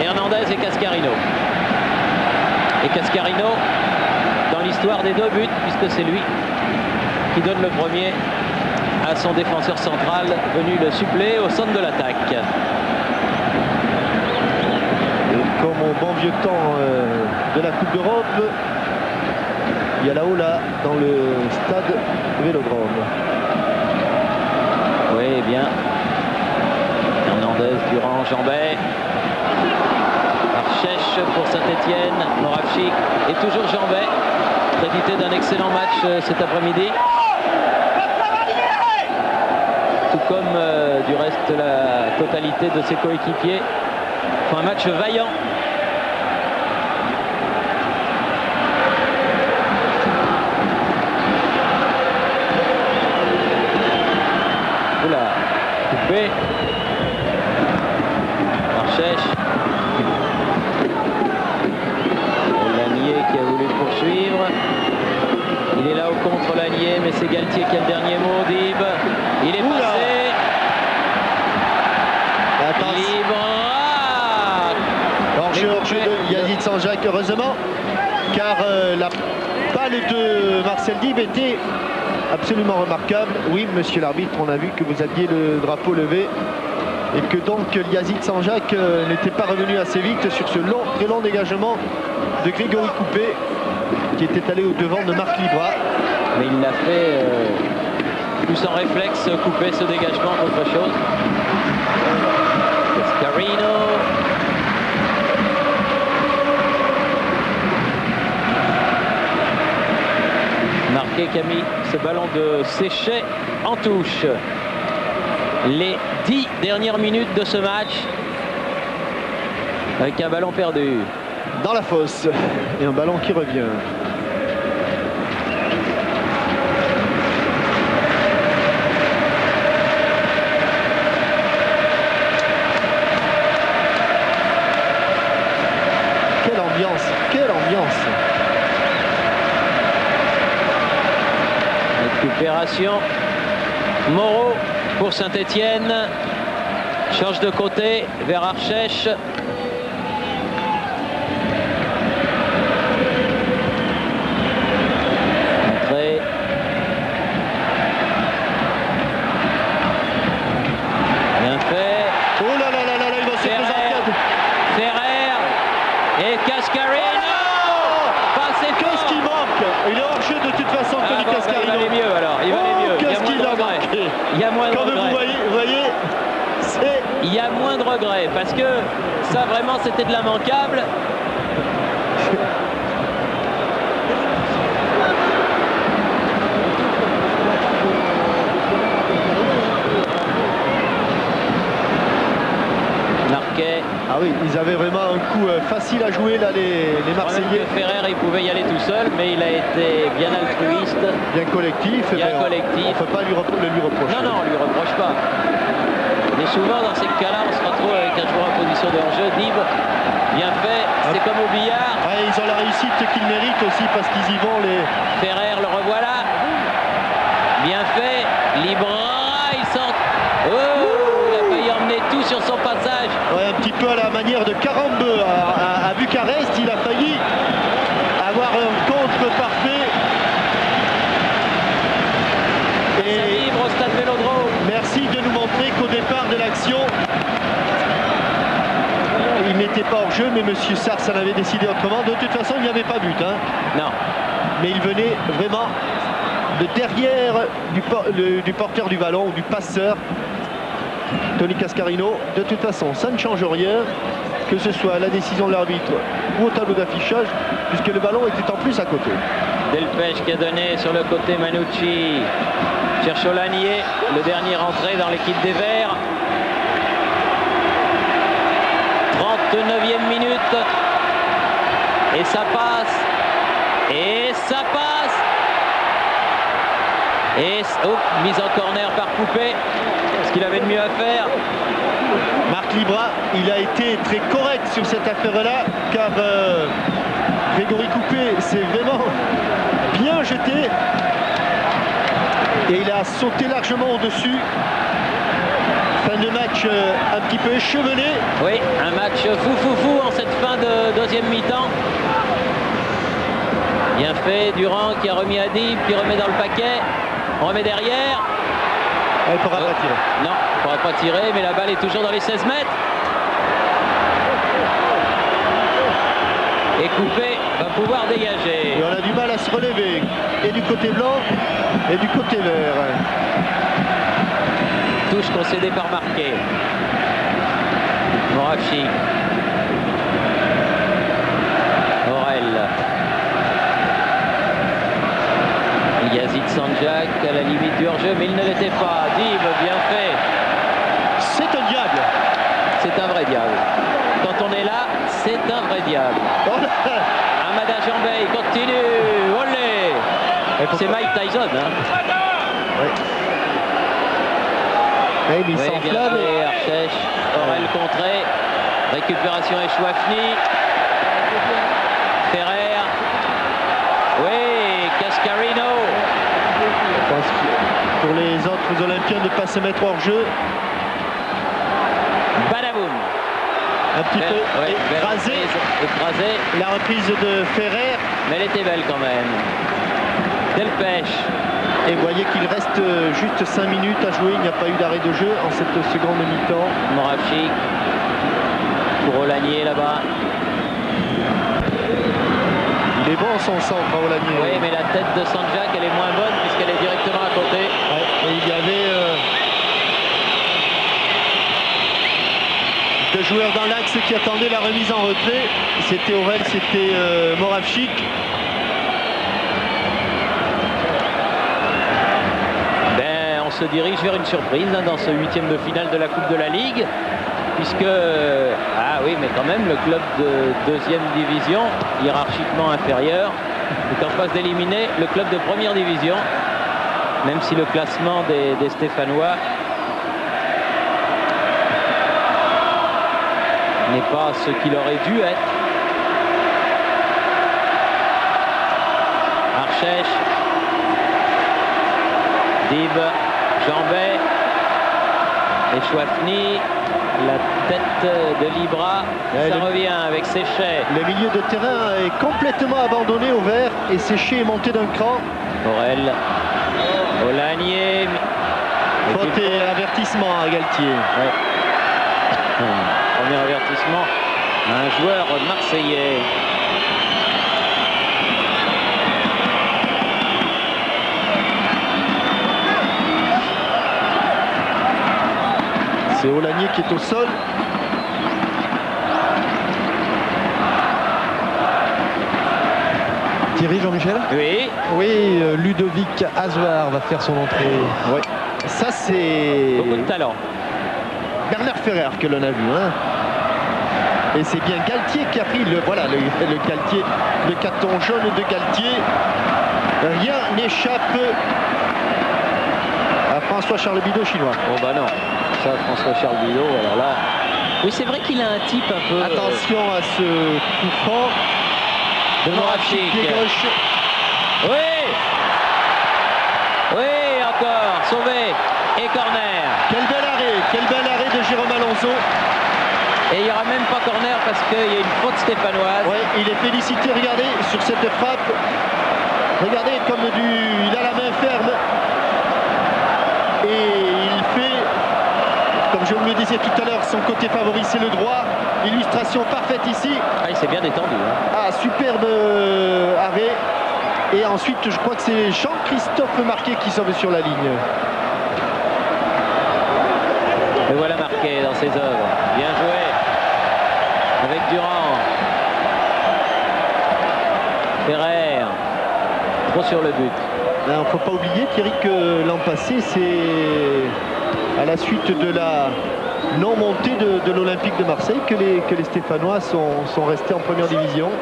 Hernandez et Cascarino. Et Cascarino, dans l'histoire des deux buts, puisque c'est lui qui donne le premier à son défenseur central, venu le suppléer au centre de l'attaque. Comme au bon vieux temps de la Coupe d'Europe, il y a là-haut, là, dans le stade Vélodrome. Oui, bien. Hernandez, Durand, Jambet. Archèche pour Saint-Etienne. Moravchik et toujours Jambet. Crédité d'un excellent match cet après-midi. Tout comme du reste la totalité de ses coéquipiers. Un match vaillant. Oula, coupé. Archèche. Lanier qui a voulu poursuivre. Il est là au contre Lanier, mais c'est Galtier qui a le dernier mot. Dib. Il est passé. Libre. Hors-jeu de Yazid Sanjak, heureusement, car la balle de Marcel Dib était absolument remarquable. Oui, monsieur l'arbitre, on a vu que vous aviez le drapeau levé et que donc Yazid Sanjak n'était pas revenu assez vite sur ce très long dégagement de Grégory Coupé qui était allé au devant de Marc Libra. Mais il l'a fait plus en réflexe, Coupé ce dégagement qu'autre chose. Cascarino. Marqué qui a mis ce ballon de Séchet en touche. Les 10 dernières minutes de ce match avec un ballon perdu. Dans la fosse et un ballon qui revient. Quelle ambiance! Récupération. Moreau pour Saint-Etienne. Change de côté vers Archèche. Entrée. Bien fait. Oh là là là là, il va se présenter. Ferrer et Cascarino. Qu'est-ce qui manque? Il est hors jeu de toute façon, Tony Cascarino. Il valait mieux alors. Il valait mieux. Qu'est-ce qu'il a manqué? Il y a moins de Comme regrets. vous voyez, il y a moins de regrets parce que ça vraiment c'était de l'immanquable. parquet. Ah oui, ils avaient vraiment un coup facile à jouer là, les Marseillais. Ferrer, il pouvait y aller tout seul, mais il a été bien altruiste. Bien collectif. Bien collectif. On ne peut pas lui reprocher. Non, on lui reproche pas. Mais souvent, dans ces cas-là, on se retrouve avec un joueur en position de hors-jeu. Dib, bien fait. C'est comme au billard. Ouais, ils ont la réussite qu'ils méritent aussi parce qu'ils y vont. Ferrer, le revoilà. Bien fait. Libra, il sort. Oh, il a failli emmener tout sur son passage. Ouais, un petit peu à la manière de Karambeu à Bucarest. Il a failli avoir un contre parfait. Et libre au stade Vélodrome. Merci de nous montrer qu'au départ de l'action, il n'était pas hors jeu, mais M. Sars en avait décidé autrement. De toute façon, il n'y avait pas but. Hein. Non. Mais il venait vraiment de derrière du porteur du ballon ou du passeur, Tony Cascarino. De toute façon, ça ne change rien, que ce soit à la décision de l'arbitre ou au tableau d'affichage, puisque le ballon était en plus à côté. Delpech qui a donné sur le côté Manucci. Cherche Olanier, le dernier rentré dans l'équipe des Verts. 39e minute. Et ça passe. Et ça passe. Et mise en corner par Coupé. Ce qu'il avait de mieux à faire. Marc Libra, il a été très correct sur cette affaire-là, car Grégory Coupé s'est vraiment bien jeté. Et il a sauté largement au-dessus. Fin de match un petit peu échevelé. Oui, un match fou en cette fin de deuxième mi-temps. Bien fait, Durand qui a remis à Dib, qui remet dans le paquet. On remet derrière. Il ne pourra pas tirer. Non, il ne pourra pas tirer, mais la balle est toujours dans les 16 mètres. Et Coupé va pouvoir dégager. Et on a du mal à se relever. Et du côté blanc et du côté vert. Touche concédée par Marquet. Moravchik. Aurel. Yazid Sanjak à la limite du hors-jeu, mais il ne l'était pas. Dib, bien fait. C'est un diable. C'est un vrai diable. Quand on est là, c'est un vrai diable. Amada Jambé, il continue. Olé. C'est Mike Tyson. Hein. Ouais. Ouais, il oui, s'enflamme. Archèche, Aurel contré. Récupération et Chouafni. Ferrer. Oui, Cascarino. Je pense que pour les autres Olympiens de ne pas se mettre hors jeu. Badaboum. Un petit peu écrasé. La reprise de Ferrer. Mais elle était belle quand même. Delpech. Et vous voyez qu'il reste juste 5 minutes à jouer. Il n'y a pas eu d'arrêt de jeu en cette seconde mi-temps. Moravchik. Pour Olanier là-bas. Il est bon son centre à Olanier. Oui, mais la tête de Sanjak, elle est moins bonne puisqu'elle est directement à côté. Ouais, et il y avait deux joueurs dans l'axe qui attendaient la remise en retrait. C'était Aurel, c'était Moravchik. On se dirige vers une surprise hein, dans ce 8e de finale de la Coupe de la Ligue. Puisque, ah oui, mais quand même, le club de 2e division, hiérarchiquement inférieur, est en phase d'éliminer le club de 1re division. Même si le classement des Stéphanois n'est pas ce qu'il aurait dû être. Archèche. Dib. Jambet. Et Chouafni. La tête de Libra, ça revient avec Séchet. Le milieu de terrain est complètement abandonné au vert et Séchet est monté d'un cran. Aurel, Olanier. Faute et avertissement à Galtier. Ouais. Premier avertissement à un joueur marseillais. C'est Olanier qui est au sol. Thierry, Jean-Michel? Oui. Oui, Ludovic Azoar va faire son entrée. Ouais. Ça c'est beaucoup de talent. Bernard Ferrer que l'on a vu. Hein. Et c'est bien Galtier qui a pris le Galtier, le carton jaune de Galtier. Rien n'échappe à François-Charles Bidot chinois. Oh bah non, ça François-Charles Bidot, alors là... Oui, c'est vrai qu'il a un type un peu... Attention à ce coup franc de Moravchik. Pied gauche. Oui, encore, sauvé, et corner. Quel bel arrêt de Jérôme Alonso. Et il n'y aura même pas corner parce qu'il y a une faute stéphanoise. Ouais, il est félicité, regardez, sur cette frappe. Regardez il a la main ferme. Et il fait, comme je vous le disais tout à l'heure, son côté favori, c'est le droit. Illustration parfaite ici. Ah, il s'est bien détendu. Hein. Ah, superbe arrêt. Et ensuite, je crois que c'est Jean-Christophe Marquet qui sauve sur la ligne. Et voilà Marquet dans ses œuvres. Bien joué. Avec Durand. Ferrer. Trop sur le but. Il ne faut pas oublier, Thierry, que l'an passé, c'est à la suite de la non-montée de l'Olympique de Marseille que les Stéphanois sont restés en première division.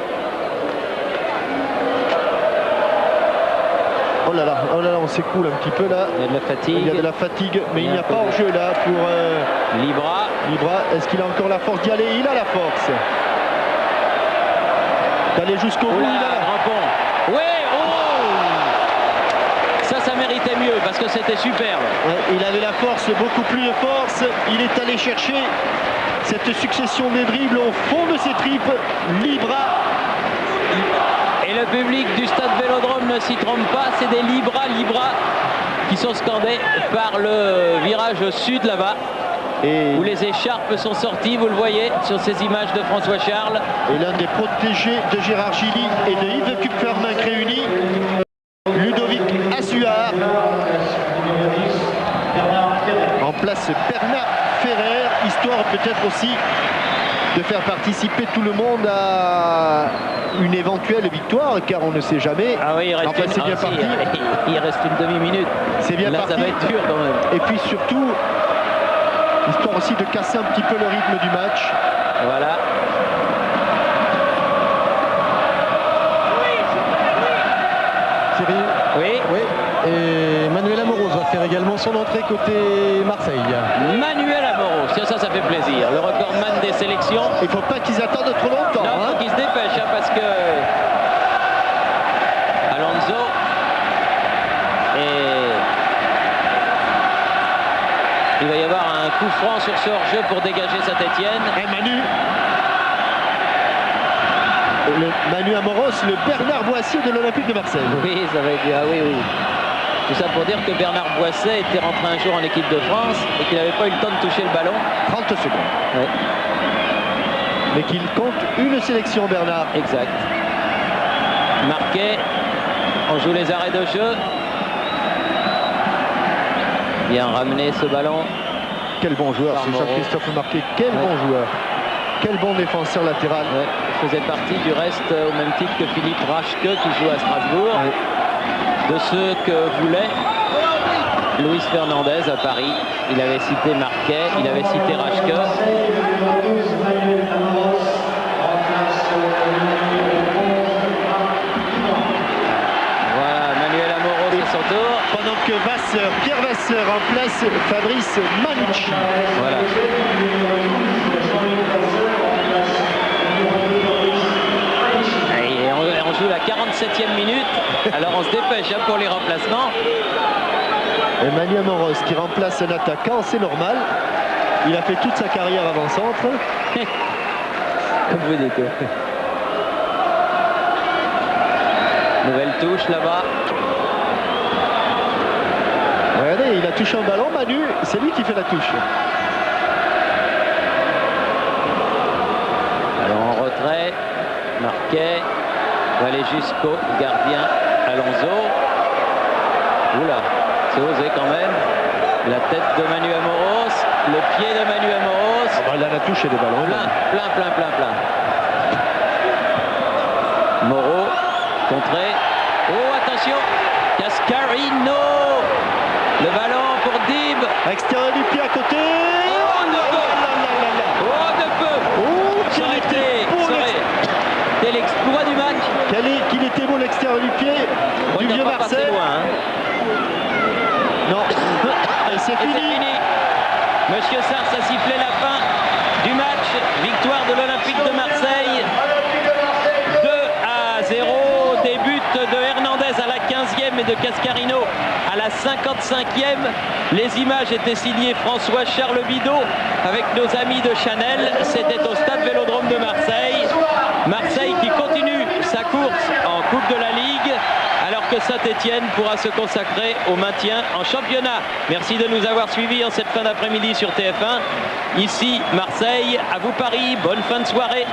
Oh là là, on s'écoule un petit peu là. Il y a de la fatigue. Il y a de la fatigue, mais il n'y a pas hors-jeu là pour Libra. Est-ce qu'il a encore la force d'y aller? Il a la force d'aller jusqu'au bout. Grand pont. Oui, ça méritait mieux parce que c'était superbe. Ouais, il avait la force, beaucoup plus de force. Il est allé chercher cette succession de dribbles au fond de ses tripes. Libra. Et le public du stade Vélodrome ne s'y trompe pas, c'est des Libra qui sont scandés par le virage sud là-bas. Où les écharpes sont sorties, vous le voyez sur ces images de François Charles. Et l'un des protégés de Gérard Gilly et de Yves Kupferman réunis, Ludovic Assuard. En place Bernard Ferrer, histoire peut-être aussi de faire participer tout le monde à une éventuelle victoire, car on ne sait jamais. Ah oui, il reste, enfin, c'est bien parti. Il reste une demi-minute. C'est bien là, parti. Ça va être dur quand même. Et puis surtout, histoire aussi de casser un petit peu le rythme du match. Voilà. Thierry. Oui. Oui. Et Manuel Amoros va faire également son entrée côté Marseille. Manuel Amoros, ça fait plaisir. Le recordman des sélections. Il ne faut pas qu'ils attendent trop longtemps. Non, il faut qu'ils se dépêchent parce que Alonso et il va y avoir un coup franc sur ce hors-jeu pour dégager Saint-Etienne. Et Manu Amoros, le Bernard Boissier de l'Olympique de Marseille. Oui, ça va être bien, oui. Tout ça pour dire que Bernard Boisset était rentré un jour en équipe de France et qu'il n'avait pas eu le temps de toucher le ballon. 30 secondes. Ouais. Mais qu'il compte une sélection, Bernard. Exact. Marquet. On joue les arrêts de jeu. Bien ramené ce ballon. Quel bon joueur, c'est Jean-Christophe Marquet. Quel bon joueur. Quel bon défenseur latéral. Ouais. Il faisait partie du reste au même titre que Philippe Raschke qui joue à Strasbourg. Ouais. De ceux que voulait Luis Fernandez à Paris. Il avait cité Marquet, il avait cité Raschke. Voilà, Manuel Amoros à son tour. Pendant que Pierre Vasseur en place Fabrice Manucci. Voilà. On joue la 47e minute, alors on se dépêche pour les remplacements. Et Manu Amoros qui remplace un attaquant, c'est normal. Il a fait toute sa carrière avant-centre. Comme vous dites. Nouvelle touche là-bas. Regardez, il a touché un ballon, Manu, c'est lui qui fait la touche. Alors en retrait, Marquet va aller jusqu'au gardien Alonso. Oula, c'est osé quand même. La tête de Manu Amoros, le pied de Manu Amoros. Ah bah, il en a touché des ballons. Plein. Moreau, contré. Oh, attention, Cascarino. Le ballon pour Dib. Extérieur du pied à côté. Oh, de peu. Oh, quel l'Olympique de Marseille. 2 à 0. Des buts de Hernandez à la 15e et de Cascarino à la 55e. Les images étaient signées François Charles Bidot avec nos amis de Chanel. C'était au Stade Vélodrome de Marseille. Marseille qui continue sa course en Coupe de la Ligue, alors que Saint-Etienne pourra se consacrer au maintien en championnat. Merci de nous avoir suivis en cette fin d'après-midi sur TF1. Ici Marseille, à vous Paris, bonne fin de soirée.